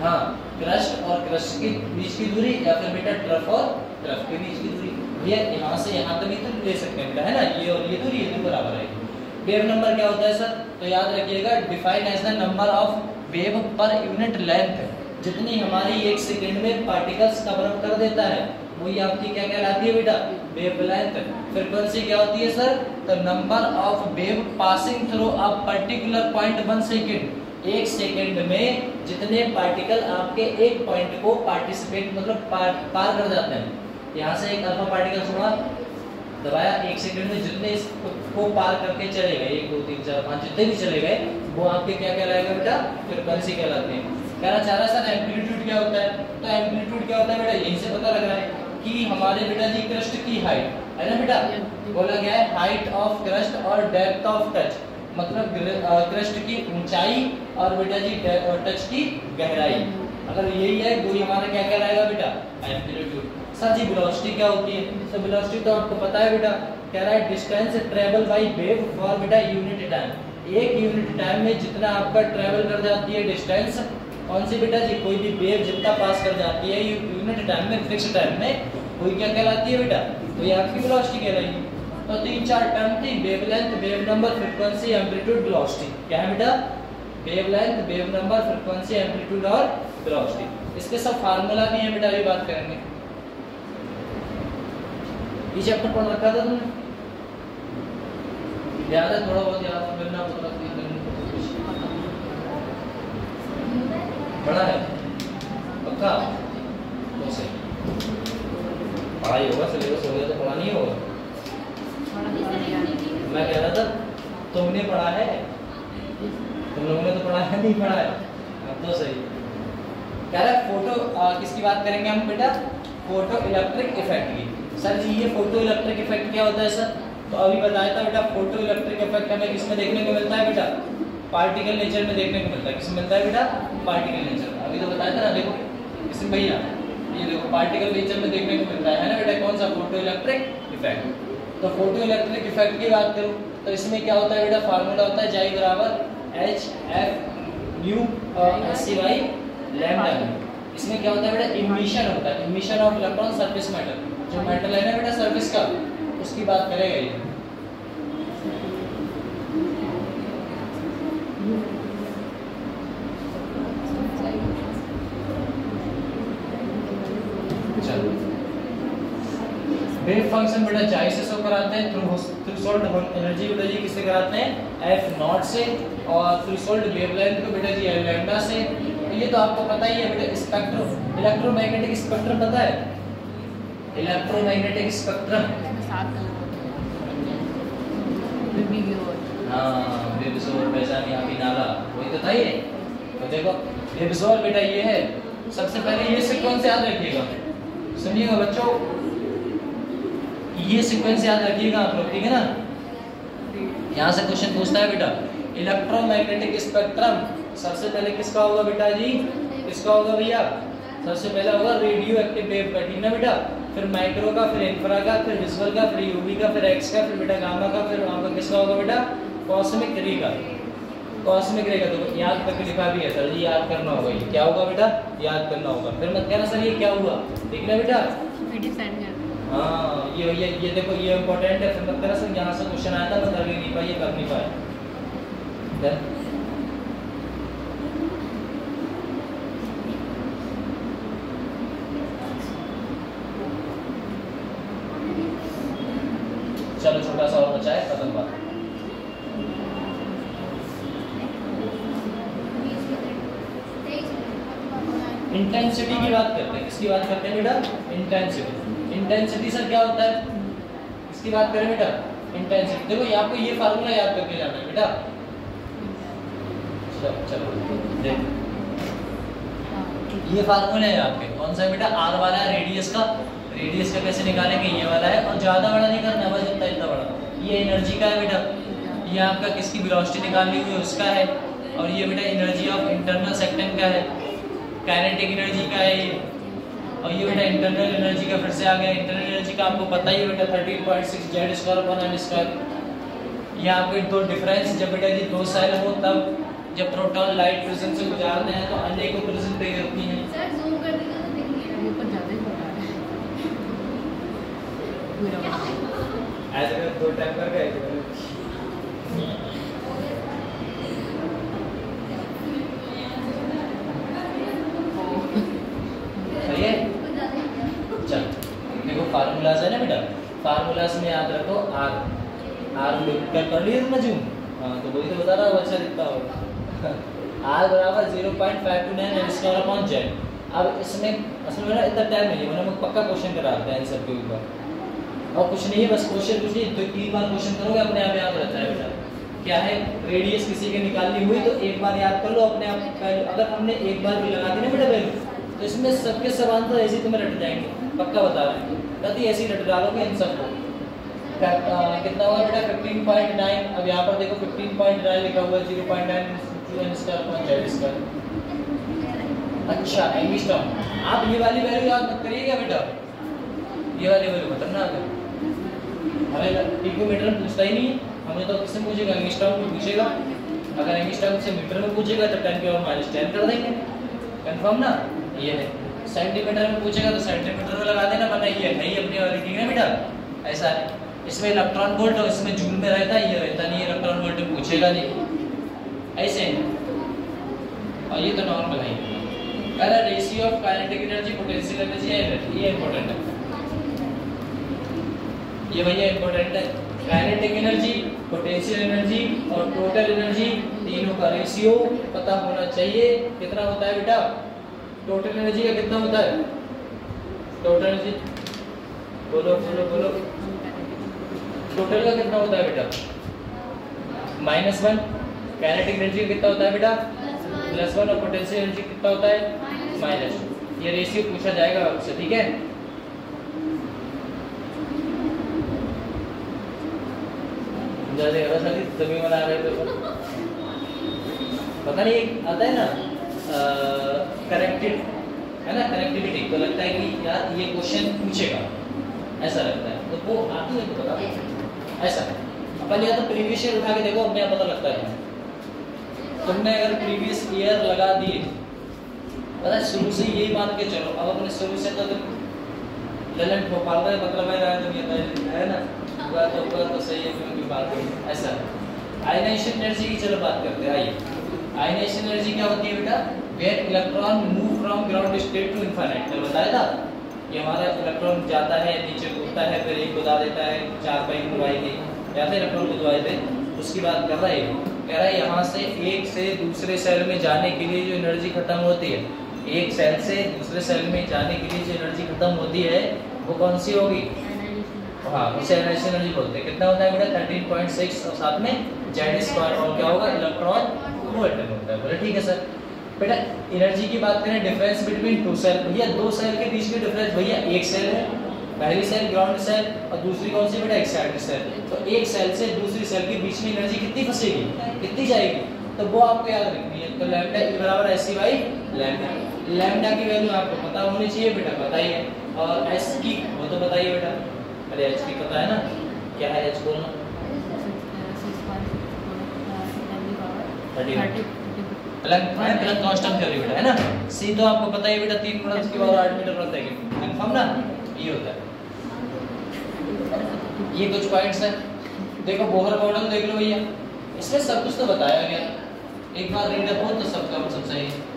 हाँ क्रस्ट और क्रस्ट के बीच की दूरी, या फिर बेटा ट्रफ और ट्रफ के बीच की दूरी। ये यहाँ से यहाँ तक भी तो ले सकते हैं बेटा, है ना, ये और ये दूरी, ये तो बराबर है। वेव नंबर क्या होता है सर, तो याद रखिएगा define as the number of wave per unit length, जितनी हमारी एक सेकंड में पार्टिकल्स कवर अप कर देता है वही आपकी क्या कहलाती है बेटा, वेवलेंथ। फ्रीक्वेंसी क्या होती है सर, तो number of wave passing through a particular point 1 second, एक सेकंड में जितने पार्टिकल आपके एक पॉइंट को पार्टिसिपेट मतलब पार कर जाते हैं, यहाँ से एक अल्फा पार्टिकल छोड़ा, दबाया, 1 सेकंड में जितने इसको पार करके चले गए 1 2 3 4 5 जितने भी चले गए वो आपके क्या कहलाएगा बेटा, फ्रीक्वेंसी कहलाते हैं। कहना चाह रहा है सर एम्पलीट्यूड क्या होता है, तो एम्पलीट्यूड क्या होता है बेटा, यहीं से पता लग रहा है कि हमारे बेटा जी क्रस्ट की हाइट है ना बेटा, बोला गया है हाइट ऑफ क्रस्ट और डेप्थ ऑफ टच, मतलब क्रस्ट की ऊंचाई और बेटा जी टच की गहराई, अगर यही है वो हमारा क्या कहलाएगा बेटा, एम्पलीट्यूड। सर जी वेलोसिटी क्या होती है, तो वेलोसिटी तो आपको पता है बेटा, कह रहा है distance travel by wave for बेटा यूनिट टाइम, एक यूनिट टाइम में जितना आपका ट्रेवल कर जाती है डिस्टेंस, कौन सी बेटा जी, कोई भी वेव जितना पास कर जाती है यूनिट टाइम में, फिक्स टाइम में, कोई क्या कहलाती है बेटा, तो ये आपकी वेलोसिटी कहलाएगी। तो 3-4 टर्म थी, wavelength, wave number, frequency, amplitude, velocity. क्या है बेटा, wavelength, wave number, frequency, amplitude और वेलोसिटी। इसके सब फार्मूला भी है बेटा, अभी बात करेंगे। ये चैप्टर पढ़ रखा था तुमने, याद है थोड़ा बहुत, याद करना पड़ा है पक्का, तो सही पढ़ाई होगा, सिलेबस हो गया तो पढ़ा नहीं होगा। मैं कह रहा था तुमने पढ़ा है, तुम लोगों ने तो पढ़ा है, नहीं पढ़ा है, तो सही। कह रहा है फोटो किसकी बात करेंगे हम बेटा, फोटो इलेक्ट्रिक इफेक्ट की। सर जी ये फोटो इलेक्ट्रिक इफेक्ट क्या होता है सर, तो अभी बताया था बेटा, फोटो इलेक्ट्रिक इफेक्ट हमें किसमें देखने को मिलता है बेटा, पार्टिकल नेचर में देखने को मिलता है। किसमें मिलता है बेटा, पार्टिकल नेचर। अभी तो बताया था ना, देखो इसमें भैया ये देखो पार्टिकल नेचर में देखने को मिलता है ना बेटा, कौन सा, फोटो इलेक्ट्रिक इफेक्ट। तो फोटो इलेक्ट्रिक इफेक्ट की बात करूं तो इसमें क्या होता है बेटा, फार्मूला होता है Chi बराबर HF न्यू SCY लैम्डा। इसमें क्या होता है बेटा, इमिशन होता है, emission of electron surface matter, जो मेटल है ना बेटा सरफेस का, उसकी बात करेगा ये। वेव फंक्शन बेटा Chi से शो कराते हैं, थ्रेशोल्ड एनर्जी बेटा जी किससे कराते हैं, F0 से, और थ्रेशोल्ड वेवलेंथ को बेटा जी लैम्डा से। ये तो आपको पता ही है बेटा, स्पेक्ट्रम, इलेक्ट्रोमैग्नेटिक स्पेक्ट्रम पता है, इलेक्ट्रोमैग्नेटिक स्पेक्ट्रम, हाँ बेबसोर पहचान यहाँ भी नाला, वही तो था ये। तो देखो बेबसोर बेटा ये है, सबसे पहले ये सीक्वेंस याद रखिएगा, सुनिएगा बच्चों, ये सीक्वेंस याद रखिएगा आप लोग, ठीक है ना। यहाँ से क्वेश्चन पूछता है बेटा, इलेक्ट्रोमैग्नेटिक स्पेक्ट्रम सबसे पहले किसका होगा बेटा जी, किसका होगा भैया, सबसे पहले होगा रेडियो एक्टिव वेव का, ठीक ना बेटा, फिर माइक्रो का, फिर इंफ्रा का, फिर विजुअल का, फिर यूवी का, फिर एक्स का, फिर बेटा गामा का, फिर आपका किसका होगा बेटा, कॉस्मिक रे का, कॉस्मिक रे का। तो याद करके लिखा भी है सर जी, याद करना होगा, ये क्या होगा बेटा, याद करना होगा, फिर मत कहना सर ये क्या हुआ, ठीक ना बेटा, हाँ ये देखो ये इम्पोर्टेंट है, फिर मत कहना सर यहाँ से क्वेश्चन आया था मैं कर नहीं पाया, ये कर नहीं पाया। चलो छोटा सा और बचा है, खत्म बात। इंटेंसिटी की बात करते हैं, किसकी बात करते हैं बेटा, इंटेंसिटी। इंटेंसिटी सर क्या होता है, इसकी बात करें बेटा, इंटेंसिटी। देखो ये आपको ये फार्मूला याद करके जाना है बेटा, चलो देखो ये फार्मूला है आपके, कौन सा है बेटा, आर वाला है रेडियस का, रेडियस का कैसे निकालेंगे, ये वाला है, और ज्यादा बड़ा नहीं करना है, बस इतना बड़ा। ये एनर्जी का है बेटा, ये आपका किसकी वेलोसिटी निकालनी हुई है उसका है, और ये बेटा एनर्जी ऑफ इंटरनल सेक्टम का है, काइनेटिक एनर्जी का है ये, और ये बेटा इंटरनल एनर्जी का फिर से आ गया। इंटरनल एनर्जी का आपको पता ही है बेटा 13.6 Z² ये आपके दो डिफरेंस, जब बेटा जी दो सेल हो तब जब प्रोटॉन लाइट प्रेजेंस से गुजारते हैं तो अन्य को प्रेजेंट पे होती हैं। सर जूम कर देगा तो दिखने ऊपर ज्यादा ही छोटा है, ऐसे कर दो टैप कर गए सही है। चल देखो फार्मूलाज है ना बेटा, फार्मूलाज में याद रखो आर, आर कर लिए तुमने जूम, हाँ तो वही तो बता रहा हूँ, अच्छा दिखता होगा। आर बराबर 0.529 n² अपॉन z, अब इसमें असल में ना इतना टाइम नहीं है, वरना मैं पक्का क्वेश्चन करा देता है इन सब के ऊपर। और कुछ नहीं है, बस क्वेश्चन कुछ नहीं, 2-3 बार क्वेश्चन करोगे अपने आप याद रहता है बेटा। क्या है, रेडियस किसी की निकालनी हुई तो एक बार याद कर लो अपने आप। अगर हमने एक बार भी लगा दी ना बेटा वैल्यू, तो इसमें सबके सब आंसर ऐसे ही तुम्हें रट जाएंगे, पक्का बता रहे हैं। कभी ऐसे ही रट डालोगे इन सबको। कितना हुआ बेटा 15.9। अब यहाँ पर देखो 15.9 लिखा हुआ है, 0.9 अच्छा एंगस्ट्रॉम। आप ये वाली वैल्यू याद मत करिएगा बेटा, ये वाली वैल्यू खतरनाक है। हमें पिकोमीटर में पूछता ही नहीं है, हमें तो किससे पूछेगा, एंगस्ट्रॉम में पूछेगा। अगर एंगस्ट्रॉम से मीटर में पूछेगा तो 10 की पावर -10 कर देंगे, कंफर्म ना। ये है सेंटीमीटर में पूछेगा तो सेंटीमीटर में लगा देना, वरना ये है ही अपनी वाली, ठीक है बेटा। ऐसा है, इसमें इलेक्ट्रॉन वोल्ट और इसमें जूल में रहता है, ये रहता नहीं, इलेक्ट्रॉन वोल्ट में पूछेगा नहीं, ऐसे है। और ये तो नॉर्मल है। अरे ratio of kinetic energy potential energy है, ये इंपॉर्टेंट है, ये भैया इंपॉर्टेंट है। काइनेटिक एनर्जी, पोटेंशियल एनर्जी और टोटल एनर्जी, तीनों का रेशियो पता होना चाहिए। कितना होता है बेटा, टोटल एनर्जी का कितना होता है, टोटल एनर्जी बोलो बोलो बोलो, टोटल का कितना होता है बेटा -1। काइनेटिक एनर्जी का कितना होता है बेटा +1 और पोटेंशियल एनर्जी कितना होता है -2। ये रेशियो पूछा जाएगा आपसे, ठीक है। तभी बना रहे थे, पता नहीं आता है ना करेक्टेड है ना, कनेक्टिविटी, तो लगता है कि यार ये क्वेश्चन पूछेगा, ऐसा लगता है। तो वो आती है तो बता ऐसा। अपन या तो प्रीवियस ईयर उठा के देखो, अपने आप पता लगता है। तुमने अगर प्रीवियस ईयर लगा दिए, पता शुरू से यही मान के चलो, अब अपने शुरू से तो तुम ललन भोपाल का मतलब है ना, हुआ तो सही है, क्योंकि बात है ऐसा। आयनाइजेशन एनर्जी की चलो बात करते हैं, आइए। आयनाइजेशन एनर्जी क्या होती है बेटा, where electron move from ground state to infinite. कल बताया था कि हमारा इलेक्ट्रॉन जाता है, नीचे कूदता है, फिर एक कुदा देता है, 4 पॉइंट दबाई थी, या फिर इलेक्ट्रॉन को दबाए थे, उसकी बात कर रहा है। कह रहा है यहाँ से एक से दूसरे सेल में जाने के लिए जो एनर्जी खत्म होती है, एक सेल से दूसरे सेल में जाने के लिए जो एनर्जी खत्म होती है वो कौन सी होगी, हाँ उसे आयनाइजेशन एनर्जी बोलते हैं। कितना होता है बेटा 13.6 और साथ में Z2 और क्या होगा इलेक्ट्रॉन वोल्ट में होता है। बोले ठीक है सर। बेटा एनर्जी की बात करें, डिफरेंस बिटवीन 2 सेल, भैया 2 सेल के बीच में डिफरेंस, भैया एक सेल है, पहली सेल ग्राउंड सेल और दूसरी कौन सी बेटा एक्साइटेड सेल। तो एक सेल से दूसरी सेल के बीच में एनर्जी कितनी फंसेगी, कितनी जाएगी, तो वो आपको याद रखनी है। तो लैम्डा E बराबर SC/लैम्डा। लैम्डा की वैल्यू आपको पता होनी चाहिए बेटा, बताइए। और S की वो तो बताइए बेटा, अरे H की पता है ना, क्या है H बोलना, 30 प्लस कांस्टेंट कर बेटा, है ना। C तो आपको पता है बेटा 3 × 10⁸ मीटर प्रति सेकंड, कंफर्म ना, ये होता है। ये कुछ पॉइंट्स हैं, देखो बोहर मॉडल देख लो भैया, इसमें सब कुछ तो बताया गया, एक बार रीड अप हो तो सब काम सब सही है।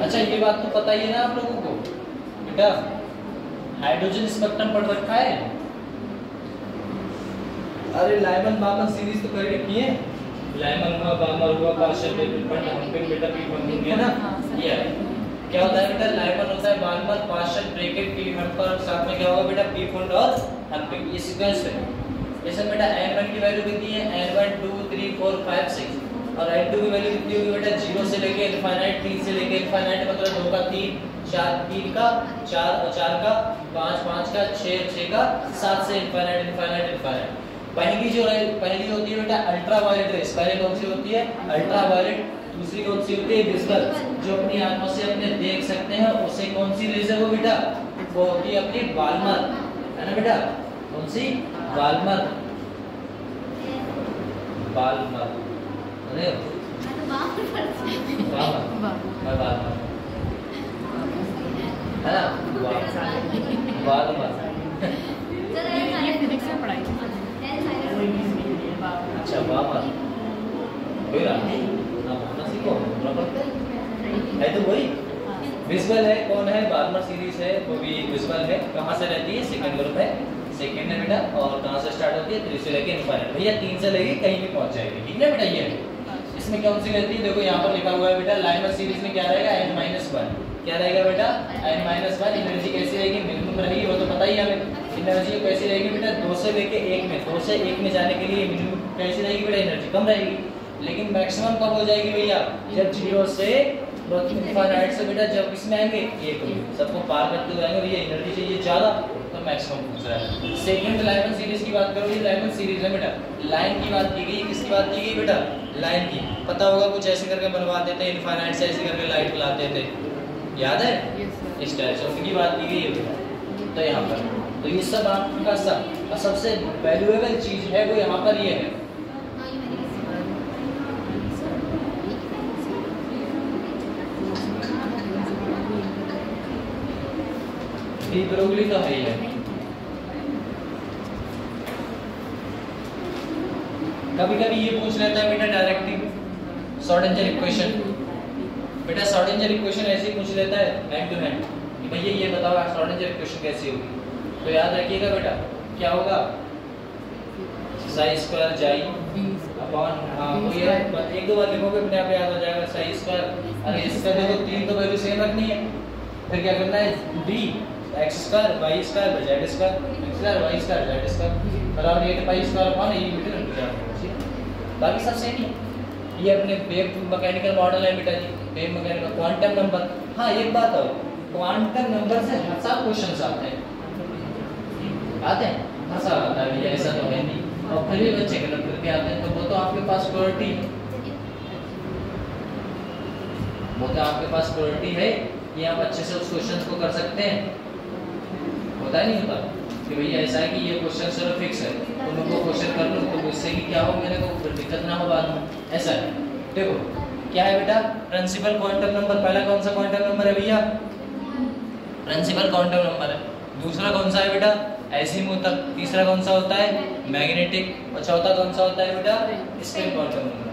अच्छा ये बात तो पता ही है ना आप लोगों को बेटा, हाइड्रोजन स्पेक्ट्रम पढ़ रखा है। अरे लाइमन बामन सीरीज तो कर रखी है, लाइमन हुआ, बामर हुआ, पार्शियल डेवलपमेंट, हम्पिंग बेटा पी बंपिंग है ना। ये क्या होता है बेटा, लाइमन होता है बामर, पार्शियल ब्रैकेट पी हम्पर, साथ में क्या होगा बेटा पी फुल और हम्पिंग, ये सीक्वेंस है। जैसे बेटा n1 की वैल्यू कितनी है, n1 2 3 4 5 6 और n2 की वैल्यू कितनी होगी बेटा 0 से लेके इनफाइनाइट, 3 से लेके इनफाइनाइट, मतलब 2 का 3, 4 3 का 4 4 का 5 5 का 6 6 का 7 से इनफाइनाइट इनफाइनाइट इनफाइनाइट। पहली होती है बेटा अल्ट्रावायलेट रेस, पहले कौन सी होती है अल्ट्रावायलेट, दूसरी कौन सी होती है विजिबल, जो अपनी आंखों से अपने देख सकते हैं, उसे कौन सी रेज है वो बेटा, वो होती है अपनी बाल्मर, है ना बेटा, कौन सी बाल्मर, बाल्मर, अरे बाल्मर है ना, बाल्मर। ये फिजिक्स में पढ़ाई थी। अच्छा बाल्मर फिर ना सीखो है तो वही विजुअल है, कौन है, बार्मर सीरीज है, वो भी विजुअल है। कहाँ से रहती है, सेकंड ग्रुप है, सेकंड है बेटा। और कहाँ से स्टार्ट होती है, 3 से लेके इनफाइनाइट। भैया 3 से लेके कहीं भी पहुंच जाएगी, ठीक है बेटा। ये इसमें कौन सी रहती है, देखो यहाँ पर लिखा हुआ है बेटा, लाइनर सीरीज में क्या रहेगा, n-1। क्या रहेगा बेटा, n-1। एनर्जी कैसी रहेगी, मिनिमम रहेगी, वो तो पता ही है हमें। एनर्जी कैसी रहेगी बेटा, 2 से लेके 1 में, 2 से 1 में जाने के लिए मिनिमम कैसी रहेगी बेटा, एनर्जी कम रहेगी। लेकिन मैक्सिमम कब हो जाएगी भैया, जब 0 से इनफाइनाइट से बेटा, जब इसमें आएंगे 1 में, सबको पार करते हुए आएंगे। भैया एनर्जी चाहिए ज़्यादा, तो मैक्सिमम पूछ रहा है। सेकंड लाइमन सीरीज की बात करो, ये लाइमन सीरीज है बेटा। लाइन की बात की गई, किसकी बात की गई बेटा, लाइन की। पता होगा कुछ ऐसे करके बनवा देते हैं, इनफाइनाइट से ऐसे करके लाइट लाते थे, याद है, इस टाइप से उनकी बात की गई है बेटा। तो यहाँ पर तो ये सब आपका सब सबसे वैल्यूएबल चीज है वो यहाँ पर ये है। डी ब्रोगली तो है ही है। कभी कभी ये पूछ लेता है बेटा डायरेक्टली शॉर्टेंजर इक्वेशन। बेटा शॉर्टेंजर इक्वेशन ऐसे ही पूछ लेता है हैंड टू हैंड कि भैया ये बताओ शॉर्टेंजर इक्वेशन कैसी होगी। तो याद रखिएगा बेटा क्या होगा, साई स्क्वायर जाई अपॉन, हाँ तो ये 1-2 बार लिखोगे अपने आप याद हो जाएगा, साई स्क्वायर। अरे इसका देखो 3 तो वैल्यू सेम रखनी है, फिर क्या करना है, D X square Y square Z square, X square Y square Z square बराबर 8 पाई स्क्वायर अपॉन ये मीटर इंटू जाएगा। बाकी सब सेम ही। ये अपने वेव मैकेनिकल मॉडल है बेटा जी, वेव मैकेनिकल क्वांटम नंबर। हाँ एक बात और, क्वांटम नंबर से हर साल क्वेश्चंस आते हैं हर साल आता है भैया, ऐसा तो है नहीं। और फिर भी बच्चे गलत करके आते हैं, तो वो तो आपके पास प्रायोरिटी, वो तो आपके पास प्रायोरिटी है कि आप अच्छे से उस क्वेश्चन को कर सकते हैं। होता नहीं होता कि भैया ऐसा है कि ये क्वेश्चन चलो फिक्स है तो मैं वो क्वेश्चन कर लूँ, तो उससे कि क्या हो मेरे को फिर दिक्कत ना हो बाद में, ऐसा है। देखो क्या है बेटा, प्रिंसिपल क्वांटम नंबर। पहला कौन सा क्वांटम नंबर है भैया, प्रिंसिपल क्वांटम नंबर है। दूसरा कौन सा है बेटा, एजीमुथल। तीसरा कौन सा होता है, मैग्नेटिक। और चौथा कौन सा होता है बेटा, स्पिन क्वांटम नंबर।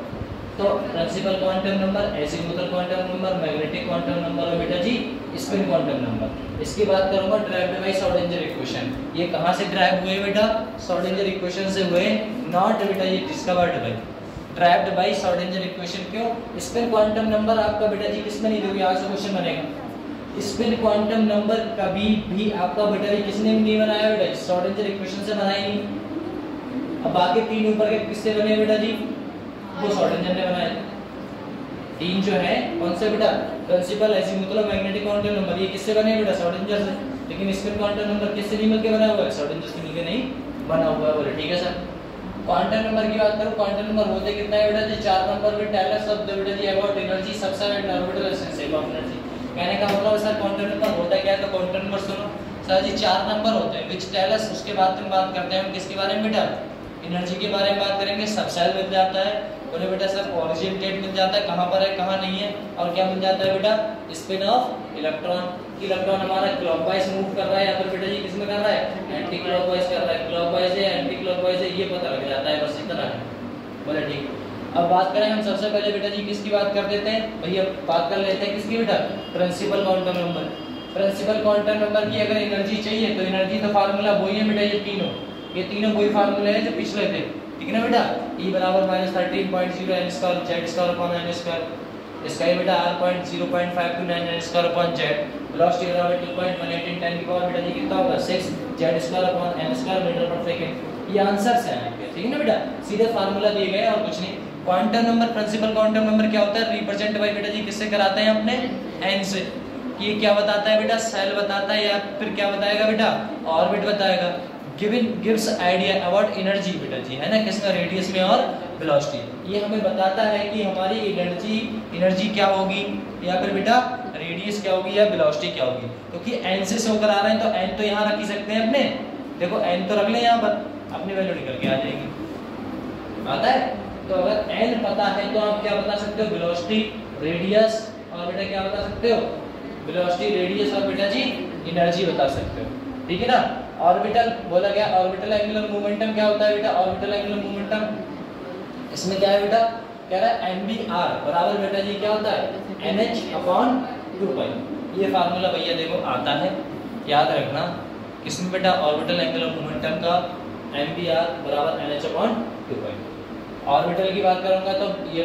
तो principal quantum number, azimuthal quantum number, magnetic quantum number और बेटा जी स्पिन क्वांटम नंबर। इसकी बात करूंगा ड्राइव्ड बाय श्रोडिंगर इक्वेशन। ये कहां से ड्राइव हुए बेटा, श्रोडिंगर इक्वेशन से हुए, नॉट बेटा ये discovered by, derived by Schrodinger equation. क्यों, स्पिन क्वांटम नंबर आपका बेटा जी किसमें नहीं दोगे, आज से क्वेश्चन बनेगा। स्पिन क्वांटम नंबर कभी भी आपका बेटा जी किसने भी नहीं बनाया बेटा, श्रोडिंगर इक्वेशन से बनाया ही नहीं। अब बाकी 3 ऊपर के किससे बने बेटा जी, वो श्रोडिंगर ने बनाए। 3 जो है कौन से बेटा, principal azimuthal magnetic quantum number, ये किससे बने बेटा, श्रोडिंगर से। लेकिन स्पिन क्वांटम नंबर किससे नहीं मिलके बना हुआ है, श्रोडिंगर से मिलके नहीं बना हुआ है। बोले ठीक है सर। क्वांटम नंबर की बात करूं, क्वांटम नंबर होते कितना है बेटा जी, 4 नंबर में टेल अस ऑफ द बेटा जी about energy subset orbital essence of energy. कहने का मतलब सर क्वांटम नंबर होता क्या है, तो क्वांटम नंबर सुनो सर जी 4 नंबर होते हैं विच टेल अस। उसके बाद में बात करते हैं हम किसके बारे में बेटा, एनर्जी के बारे में बात करेंगे। सबसेल मिल जाता है, बोले बेटा सर ओरिजिन डेट मिल जाता है, कहां पर है कहां नहीं है। और क्या मिल जाता है बेटा, स्पिन ऑफ इलेक्ट्रॉन। इलेक्ट्रॉन हमारा क्लॉकवाइज मूव कर रहा है या फिर बेटा जी किसमें कर रहा है, एंटी क्लॉकवाइज कर रहा है। क्लॉकवाइज है एंटी क्लॉकवाइज है ये पता लग जाता है, बस इतना है। बोले ठीक। अब बात करें हम सबसे पहले बेटा जी किसकी बात कर देते हैं भैया, बात कर लेते हैं किसकी बेटा, principal quantum number. Principal quantum number की अगर एनर्जी चाहिए तो एनर्जी का फार्मूला वही है बेटा, ये तीनों वही फार्मूले हैं जो पिछले थे, ठीक है ना बेटा। E बराबर -13.0 n square z square upon n square. इसका ये बेटा r.0.529 n square upon z। Velocity बराबर 2.18 × 10 की पावर बेटा जी कितना होगा 6 z square upon n square metre per second. ये आंसर्स हैं आपके, ठीक है ना बेटा, सीधे फार्मूला दिए गए और कुछ नहीं। Quantum number, principal quantum number क्या होता है, रिप्रेजेंट बाय बेटा जी किससे कराते हैं अपने, n से। ये क्या बताता है बेटा, सेल बताता है या फिर क्या बताएगा बेटा, ऑर्बिट बताएगा। गिव्स आइडिया अबाउट एनर्जी बेटा जी, है ना, किसका, रेडियस में और वेलोसिटी। ये हमें बताता है कि हमारी एनर्जी क्या होगी या फिर बेटा रेडियस क्या होगी या वेलोसिटी क्या होगी। क्योंकि n से शो करा रहे हैं तो n तो यहाँ रख ही सकते हैं अपने, देखो n तो रख ले यहाँ पर, अपनी वैल्यू निकल के आ जाएगी। आता है, तो अगर n पता है तो आप क्या बता सकते हो, वेलोसिटी, रेडियस और बेटा क्या बता सकते हो, वेलोसिटी, रेडियस और बेटा जी एनर्जी बता सकते हो, ठीक है ना। ऑर्बिटल बोला गया, ऑर्बिटल एंगुलर मोमेंटम क्या होता है बेटा, ऑर्बिटल एंगुलर मोमेंटम इसमें क्या है बेटा, कह रहा है mvr बराबर बेटा जी क्या होता है nh/2π। ये फार्मूला भैया देखो आता है, याद रखना किसमें बेटा, ऑर्बिटल एंगुलर मोमेंटम का mvr बराबर nh/2π। ऑर्बिटल की बात करूंगा तो ये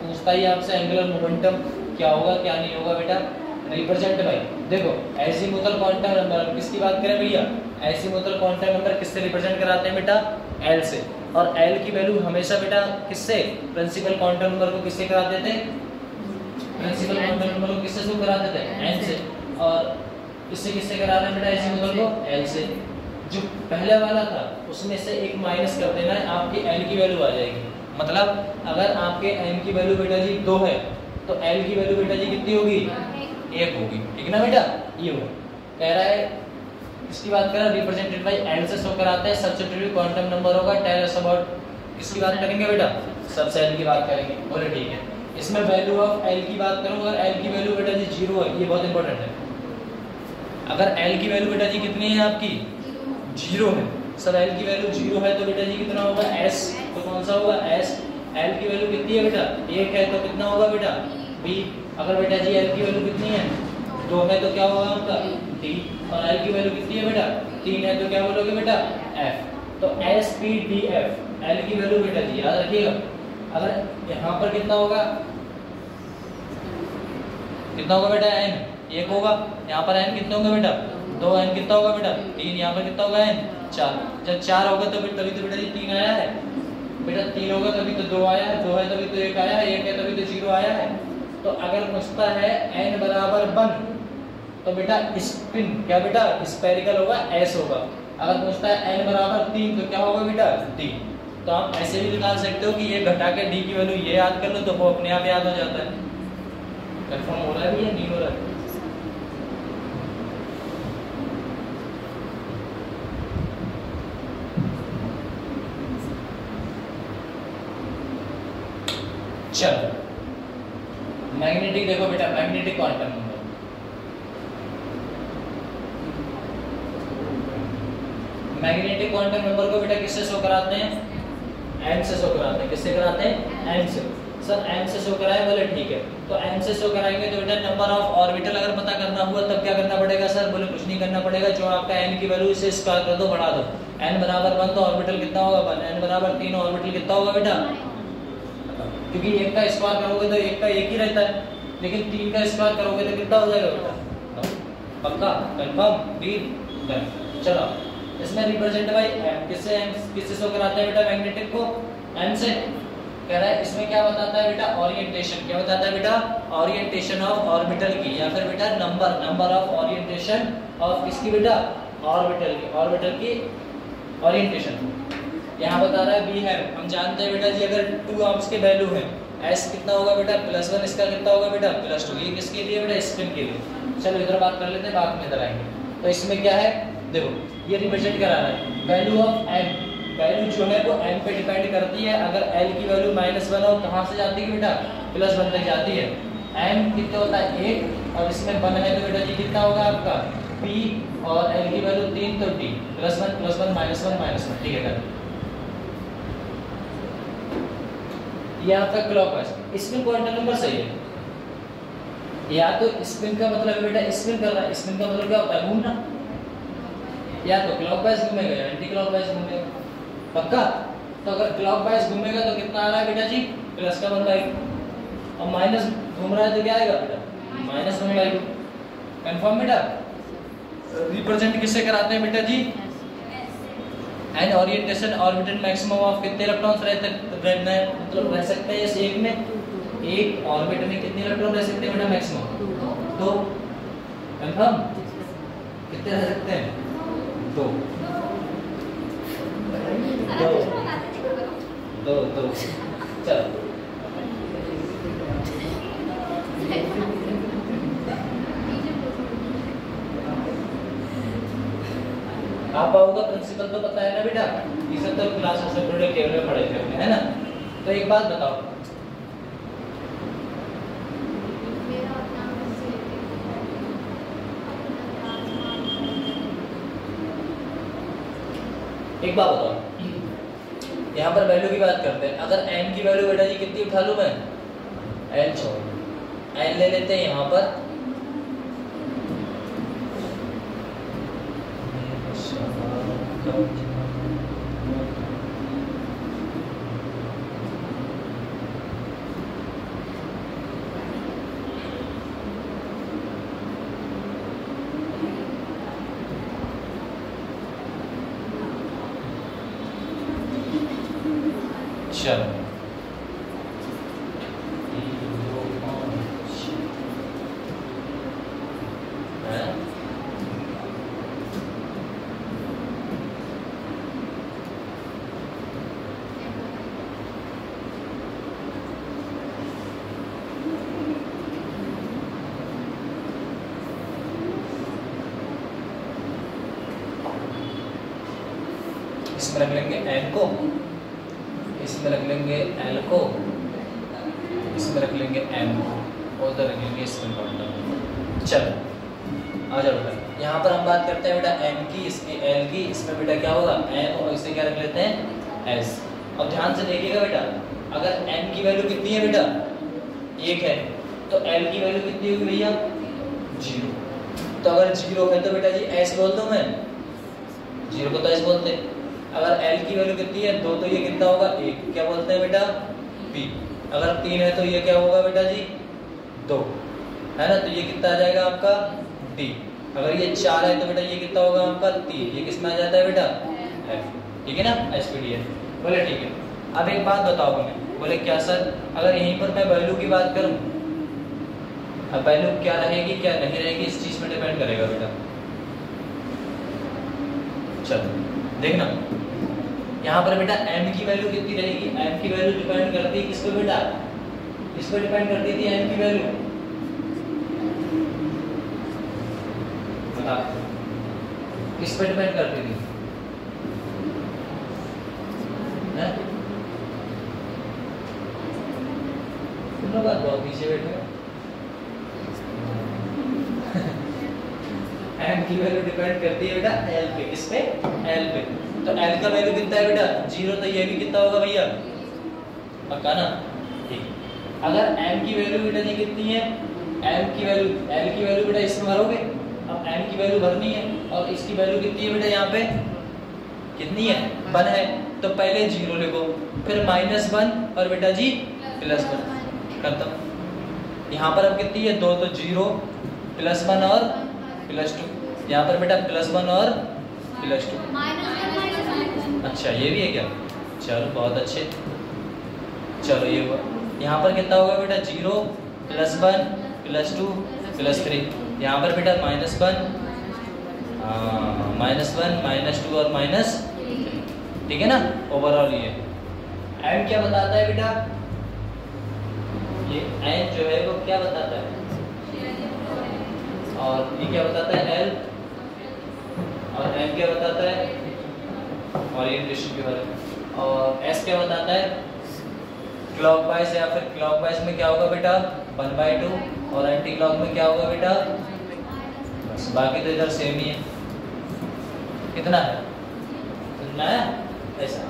पूछता ही आपसे एंगुलर मोमेंटम क्या होगा क्या नहीं होगा बेटा, रिप्रेजेंट बाय, देखो एजीमुथल क्वांटम नंबर किसकी बात करें भैया, एजीमुथल क्वांटम नंबर किससे रिप्रेजेंट कराते हैं बेटा, L से, और L की वैल्यू हमेशा बेटा किससे, प्रिंसिपल क्वांटम नंबर को किससे कराते थे, प्रिंसिपल क्वांटम नंबर को किससे कराते थे, n से, और इससे किससे करा रहे हैं बेटा, एजीमुथल को L से। जो पहले वाला था उसमें से एक माइनस कर देना है, आपकी L की वैल्यू आ जाएगी, मतलब अगर आपके n की वैल्यू बेटा जी 2 है तो L की वैल्यू बेटा जी कितनी होगी, 1 होगी, ठीक ना बेटा। ये हो कह रहा है, इसकी बात कर रहा है रिप्रेजेंटेड बाय L से शो कराते हैं, सब्स्टिट्यूटिव क्वांटम नंबर होगा, टेल अस अबाउट, किसकी बात करेंगे बेटा, सबसेल की बात करेंगे, बोले ठीक है। इसमें वैल्यू ऑफ L की बात करूं, अगर L की वैल्यू बेटा जी 0 है, ये बहुत इंपॉर्टेंट है, अगर L की वैल्यू बेटा जी कितनी है आपकी 0 है, सर L की वैल्यू 0 है तो बेटा जी कितना होगा S, तो कौन सा होगा S, L की वैल्यू कितनी है बेटा 1 है तो कितना होगा बेटा B, अगर बेटा जी L की वैल्यू कितनी है 2 है तो क्या होगा आपका D, और L की वैल्यू कितनी है बेटा 3 है तो क्या बोलोगे बेटा F, तो S P D F L की वैल्यू बेटा जी याद रखिएगा, अगर यहाँ पर कितना होगा, कितना होगा बेटा N 1 होगा, यहाँ पर N कितना होगा बेटा 2, N कितना होगा बेटा 3, यहाँ पर कितना होगा N 4, जब 4 होगा तो तभी तो बेटा जी 3 आया है, बेटा 3 होगा तभी तो 2 आया है, 2 है तभी तो 1 आया है, 1 है तभी तो 0 आया है। तो अगर पूछता है n बराबर 1 तो बेटा स्पिन क्या बेटा स्फेरिकल होगा, S होगा, अगर पूछता है n बराबर 3 तो क्या होगा बेटा D। तो आप ऐसे भी निकाल सकते हो कि ये घटा के D की वैल्यू ये याद कर लो तो वो अपने आप याद हो जाता है। कंफर्म हो रहा है या नहीं हो रहा है? चलो मैग्नेटिक देखो बेटा, magnetic quantum number, magnetic quantum number को बेटा किससे शो कराते हैं, m से शो कराते हैं, किससे कराते हैं m से, सर m से शो कराए, बोले ठीक है, तो m से शो कराएंगे तो बेटा नंबर ऑफ ऑर्बिटल अगर पता करना हुआ तब क्या करना पड़ेगा सर, बोले कुछ नहीं करना पड़ेगा, जो आपका n की वैल्यू इसे स्क्वायर कर दो, बढ़ा दो, n बराबर 1 तो ऑर्बिटल कितना होगा 1, n बराबर 3 ऑर्बिटल कितना होगा बेटा, क्योंकि एक का स्क्वायर करोगे तो एक का एक ही रहता है, लेकिन 3 का स्क्वायर करोगे तो कितना हो जाएगा बेटा, पक्का कंफर्म बी डन। चलो इसमें रिप्रेजेंट बाय m, किससे शो कराते हैं बेटा मैग्नेटिक को, m से, कह रहा है इसमें क्या बताता है बेटा ओरिएंटेशन, क्या बताता है बेटा ओरिएंटेशन ऑफ ऑर्बिटल की, या फिर बेटा नंबर ऑफ ओरिएंटेशन ऑफ किसकी बेटा ऑर्बिटल की, ऑर्बिटल की ओरिएंटेशन। यहाँ बता रहा है बी है, हम जानते हैं बेटा जी अगर 2 आर्म्स के वैल्यू है, S कितना होगा बेटा +1, इसका कितना होगा बेटा +2, ये किसके लिए बेटा स्पिन के लिए। चलो इधर बात कर लेते हैं, बाद में इधर आएंगे। तो इसमें क्या है देखो, ये रिप्रेजेंट करा रहा है वैल्यू ऑफ m, वैल्यू जो है वो m पे डिपेंड करती है, अगर L की वैल्यू -1 हो कहाँ से जाती है बेटा +1 तक जाती है, m कितना होता है 1 और इसमें 1 है तो बेटा जी कितना होगा आपका p, और L की वैल्यू 3 तो d, +1 -1 ठीक है डन। ये आपका क्लॉकवाइज, स्पिन क्वांटम नंबर सही है, या तो स्पिन का मतलब है बेटा स्पिन कर रहा है, स्पिन का मतलब क्या होता है घूमना, या तो क्लॉकवाइज घूमेगा या एंटी क्लॉकवाइज घूमेगा, पक्का। तो अगर क्लॉकवाइज घूमेगा तो कितना आ रहा है बेटा जी +1/2, और माइनस घूम रहा है तो क्या आएगा बेटा -1/2, कंफर्म बेटा। रिप्रेजेंट किससे कराते हैं बेटा जी, and orientation orbital maximum of कितने इलेक्ट्रॉन्स मतलब रह सकते हैं इस एक में, एक ऑर्बिट में कितने इलेक्ट्रॉन रह सकते हैं बेटा मैक्सिमम 2, कंफर्म कितने रह सकते हैं 2 चलो आप आओगे प्रिंसिपल तो पता है ना बेटा, इसे तो क्लास से प्रोडक्ट टेबल में पढ़े थे हमने, है ना। तो एक बात बताओ, एक बात बताओ, यहाँ पर वैल्यू की बात करते हैं, अगर n की वैल्यू बेटा जी कितनी उठा लूं मैं n छोड़ n ले लेते हैं यहाँ पर चलो इसमें रख लेंगे एन को, इसमें रख लेंगे एल को, इसमें रख लेंगे एम को, और उधर रख लेंगे इसमें क्वांटम। चलो आ जाओ बेटा, यहाँ पर हम बात करते हैं बेटा एन की, इसकी एल की, इसमें बेटा क्या होगा एन, और इसे क्या रख लेते हैं एस। और ध्यान से देखिएगा बेटा, अगर एन की वैल्यू कितनी है बेटा 1 है, तो एल की वैल्यू कितनी होगी भैया 0। तो अगर 0 है तो बेटा जी एस बोल दो, मैं 0 को तो एस बोलते हैं। अगर L की वैल्यू कितनी है 2, तो ये कितना होगा 1, क्या बोलते हैं बेटा P। अगर 3 है तो ये क्या होगा बेटा जी 2, है ना, तो ये कितना आ जाएगा आपका D। अगर ये 4 है तो बेटा ये कितना होगा आपका 3, ये किस में आ जाता है बेटा F, ठीक है ना, SPDF। बोले ठीक है। अब एक बात बताओ हमें, बोले क्या सर, अगर यहीं पर मैं वैल्यू की बात करूं, अब वैल्यू क्या रहेगी क्या नहीं रहेगी इस चीज में डिपेंड करेगा बेटा। चलो देखना, यहाँ पर बेटा m की वैल्यू कितनी रहेगी, m की वैल्यू डिपेंड करती है किस पे बेटा, किस पे डिपेंड करती थी m की वैल्यू, बता किस पे डिपेंड करती थी, तुम लोग बहुत पीछे बैठे हो। m की वैल्यू डिपेंड करती है बेटा l पे, किस पे l पे। तो l का वैल्यू कितना है बेटा 0, तो ये भी कितना होगा भैया पक्का ना, ठीक। अगर m की वैल्यू बेटा जी कितनी है, m की वैल्यू l की वैल्यू बेटा इसमें भरोगे, अब m की वैल्यू भरनी है और इसकी वैल्यू कितनी है बेटा यहाँ पे कितनी है 1 है, तो पहले 0 लिखो, फिर -1 और बेटा जी +1 खत्म। यहाँ पर अब कितनी है 2, तो 0 +1 और +2, यहाँ पर बेटा +1 और +2। अच्छा ये भी है क्या, चलो बहुत अच्छे। चलो ये हुआ, यहाँ पर कितना होगा बेटा 0 +1 +2 +3, यहाँ पर बेटा -1 -1 -2 और -3, ठीक है ना। ओवरऑल ये m क्या बताता है बेटा, ये n जो है वो क्या बताता है, और ये क्या बताता है l, और m क्या बताता है ओरिएंटेशन के बारे में, और s क्या बताता है क्लॉकवाइज, या फिर क्लॉकवाइज में क्या होगा बेटा 1/2, और एंटी क्लॉक में क्या होगा बेटा, बस बाकी तो इधर सेम ही है। कितना है सुनना है ऐसा,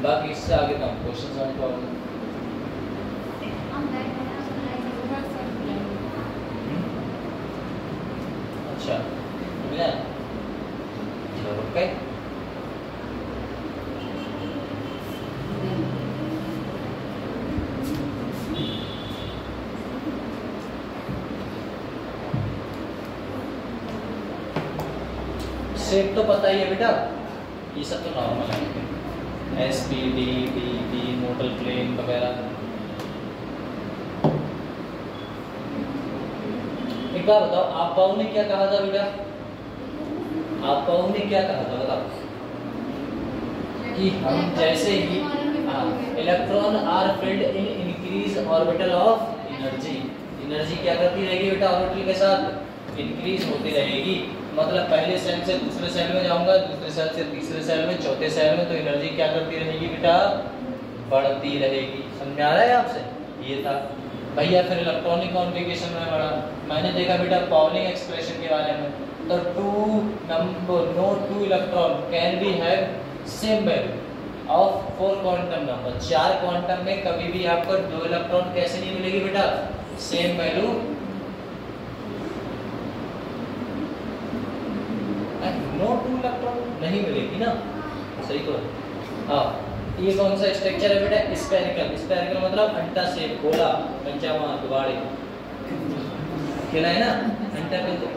बाकी इससे आगे का क्वेश्चन आने को अच्छा मिला, चलो ओके। शेप तो पता ही है बेटा, ये सब तो नॉर्मल है, S P D D D nodal plane वगैरह। एक बार बताओ, आप पाओ ने क्या कहा था बेटा, आप पाओ ने क्या कहा था बताओ, कि हम जैसे ही electron are field in increase orbital of energy, energy क्या करती रहेगी बेटा ऑर्बिटल के साथ इंक्रीज होती रहेगी, मतलब पहले सेल से दूसरे सेल में जाऊंगा, दूसरे सेल से तीसरे सेल में, चौथे सेल में, तो एनर्जी क्या करती रहेगी बेटा बढ़ती रहेगी। समझ में आ रहा है आपसे, ये था भैया। फिर इलेक्ट्रॉनिक कॉन्फ़िगरेशन में बढ़ा, मैंने देखा बेटा पाउलिंग एक्सप्रेशन के बारे में, तो no two electron can be have same value of 4 quantum number. 4 quantum में कभी भी आपको 2 इलेक्ट्रॉन कैसे नहीं मिलेगी बेटा सेम वैल्यू नो 2 इलेक्ट्रॉन नहीं मिलेगी ना, सही तो है। हाँ, ये कौन सा स्ट्रक्चर है बेटा? स्फेरिकल। स्फेरिकल मतलब अंटा शेप, गोला, पंचामा, दुबारे खेला है ना, अंटा पे तो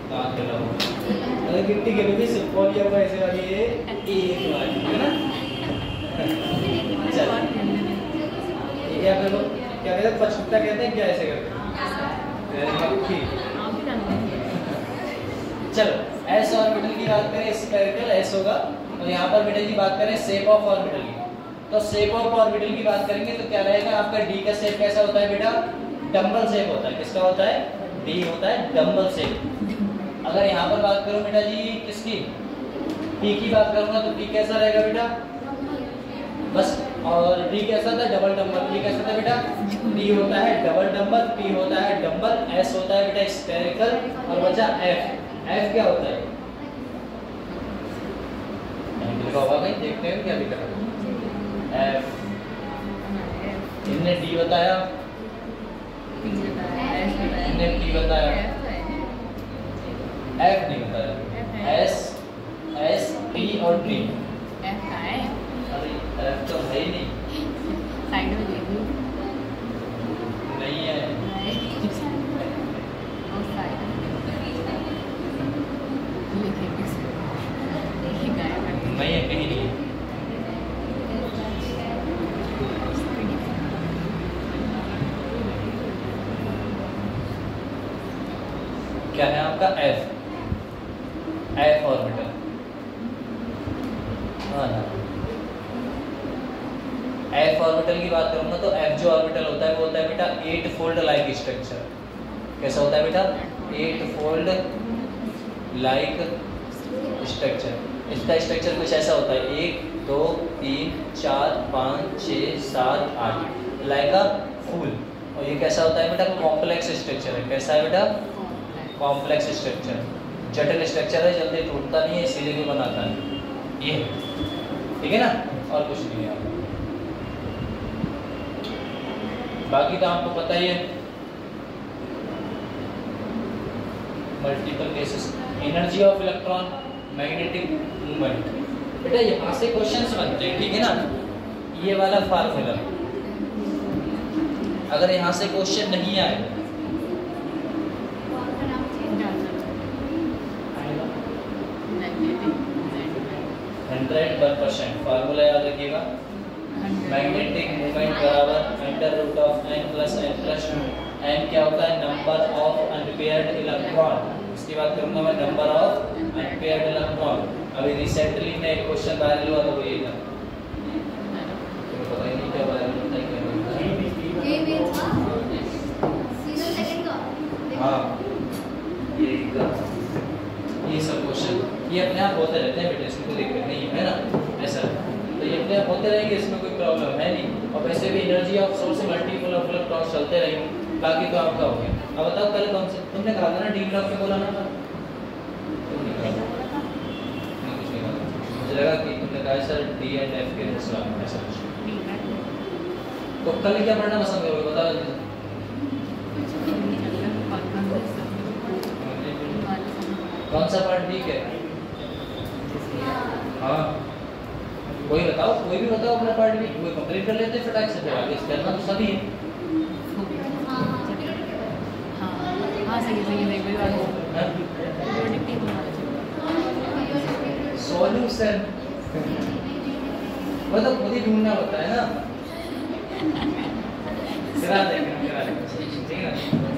कहाँ खेला हो? अगर गिट्टी खेलो भी सिंपल या ऐसे वाली ये एक वाली है ना। चलो ये क्या करो, क्या कहते हैं, पचकुत्ता कहते हैं क्या, ऐसे करते हैं। चलो एस ऑर्बिटल की बात करें, स्फेरिकल एस होगा। तो यहाँ पर बेटा जी बात करें शेप ऑफ ऑर्बिटल की, तो शेप ऑफ ऑर्बिटल की बात करेंगे तो क्या रहेगा आपका? डी का शेप कैसा होता है बेटा? डंबल शेप होता है। किसका होता है? डी होता है डंबल शेप। अगर यहाँ पर बात करूँ बेटा जी किसकी, पी की बात करूंगा तो पी कैसा रहेगा बेटा? बस। और डी कैसा था? Double dumbbell. डी कैसा था बेटा? डी होता है डबल डंबल, पी होता है डंबल, एस होता है बेटा स्फेरिकल, और बचा एफ। एफ क्या होता है? भाई देखते हैं क्या लिखा है। एफ इनने डी बताया, इनने पी बताया, एफ नहीं बताया। एस एस पी और डी। एफ का है, अरे एफ तो है ही नहीं, साइड में देखो नहीं है। और साइड लिखेंगे ये गायब है, नहीं है, कहीं नहीं है। क्या है आपका? एफ। F orbital. हाँ ना, एफ ऑर्बिटल की बात करूंगा तो एफ जो ऑर्बिटल होता है वो होता है बेटा 8 फोल्ड लाइक स्ट्रक्चर। कैसा होता है बेटा? 8 फोल्ड लाइक स्ट्रक्चर। इसका स्ट्रक्चर कुछ ऐसा होता है 1 2 3 4 5 6 7 8 लाइक अ फूल। और ये कैसा होता है बेटा? कॉम्प्लेक्स स्ट्रक्चर है। कैसा है बेटा? Complex structure. जटिल स्ट्रक्चर है, जल्दी टूटता नहीं है, इसीलिए भी बनाता है ये, ठीक है ना, और कुछ नहीं है। बाकी तो आपको पता ही है, multiple cases, energy of electron, magnetic movement. बेटा यहाँ से क्वेश्चंस बनते हैं, ठीक है ना, ये वाला फार्मूला अगर यहाँ से क्वेश्चन नहीं आए 100% फार्मूला याद रखिएगा। मैग्नेटिक मूवमेंट बराबर under root of n plus n plus 2। n क्या होता है? Number of unpaired electron. इसकी बात करूंगा मैं, नंबर ऑफ अनपेयर्ड इलेक्ट्रॉन। अभी रिसेंटली में एक क्वेश्चन वायरल हुआ था, वो ये था, पता ही नहीं क्या वायरल होता है क्या। ये मींस सीजन सेकंड का हाँ ये सब क्वेश्चन ये अपने आप होते रहते हैं बेटे, इसमें कोई दिक्कत नहीं है ना, ऐसा तो ये अपने आप होते रहेंगे, इसमें कोई प्रॉब्लम है नहीं। और वैसे भी एनर्जी ऑफ सोर्स से मल्टीपल ऑफ इलेक्ट्रॉन चलते रहेंगे। बाकी तो आपका हो गया। अब बताओ पहले कौन से तुमने कहा था ना, डी ब्लॉक में बोला ना था, तुमने कहा नहीं, कुछ नहीं कहा, मुझे लगा कि तुमने कहा सर डी एंड एफ के सवाल में ऐसा कुछ। तो कल क्या पढ़ना पसंद करोगे बताओ? कौन सा पार्ट ठीक है? हाँ कोई बताओ, कोई भी बताओ अपना पार्ट भी, कोई कंप्लीट कर लेते फटाक से, फिर आगे करना तो सभी है। हाँ सही है, कोई बात सॉल्यूशन वो तो खुद ही ढूंढना होता है ना, करा देंगे हम, करा देंगे, ठीक है ना।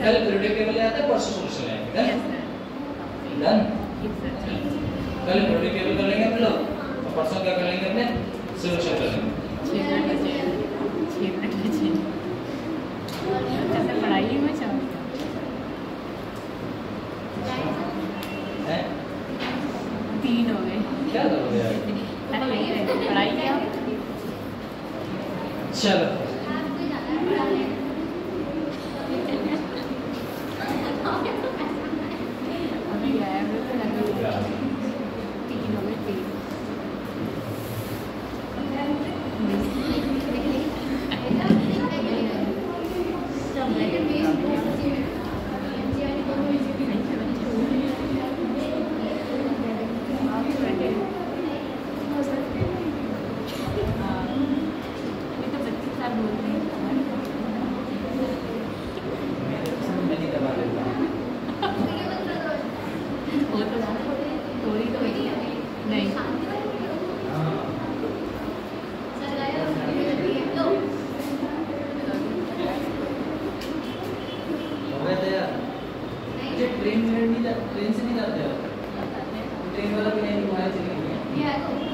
कल पीरियोडिक टेबल आता है, परसों सॉल्यूशन आएगा, डन। कल पीरियोडिक टेबल कर लेंगे हम लोग, और परसों क्या कर लेंगे अपने? सॉल्यूशन कर लेंगे। जैसे पढ़ाई में चल हैं? 3 हो गए। क्या करोगे यार? अरे पढ़ाई क्या? चलो अभी गायब है, 3 हो गए, 3। ट्रेन से नहीं जाते हो? ट्रेन वाला भी नहीं घुमाया चलेंगे। ये है तो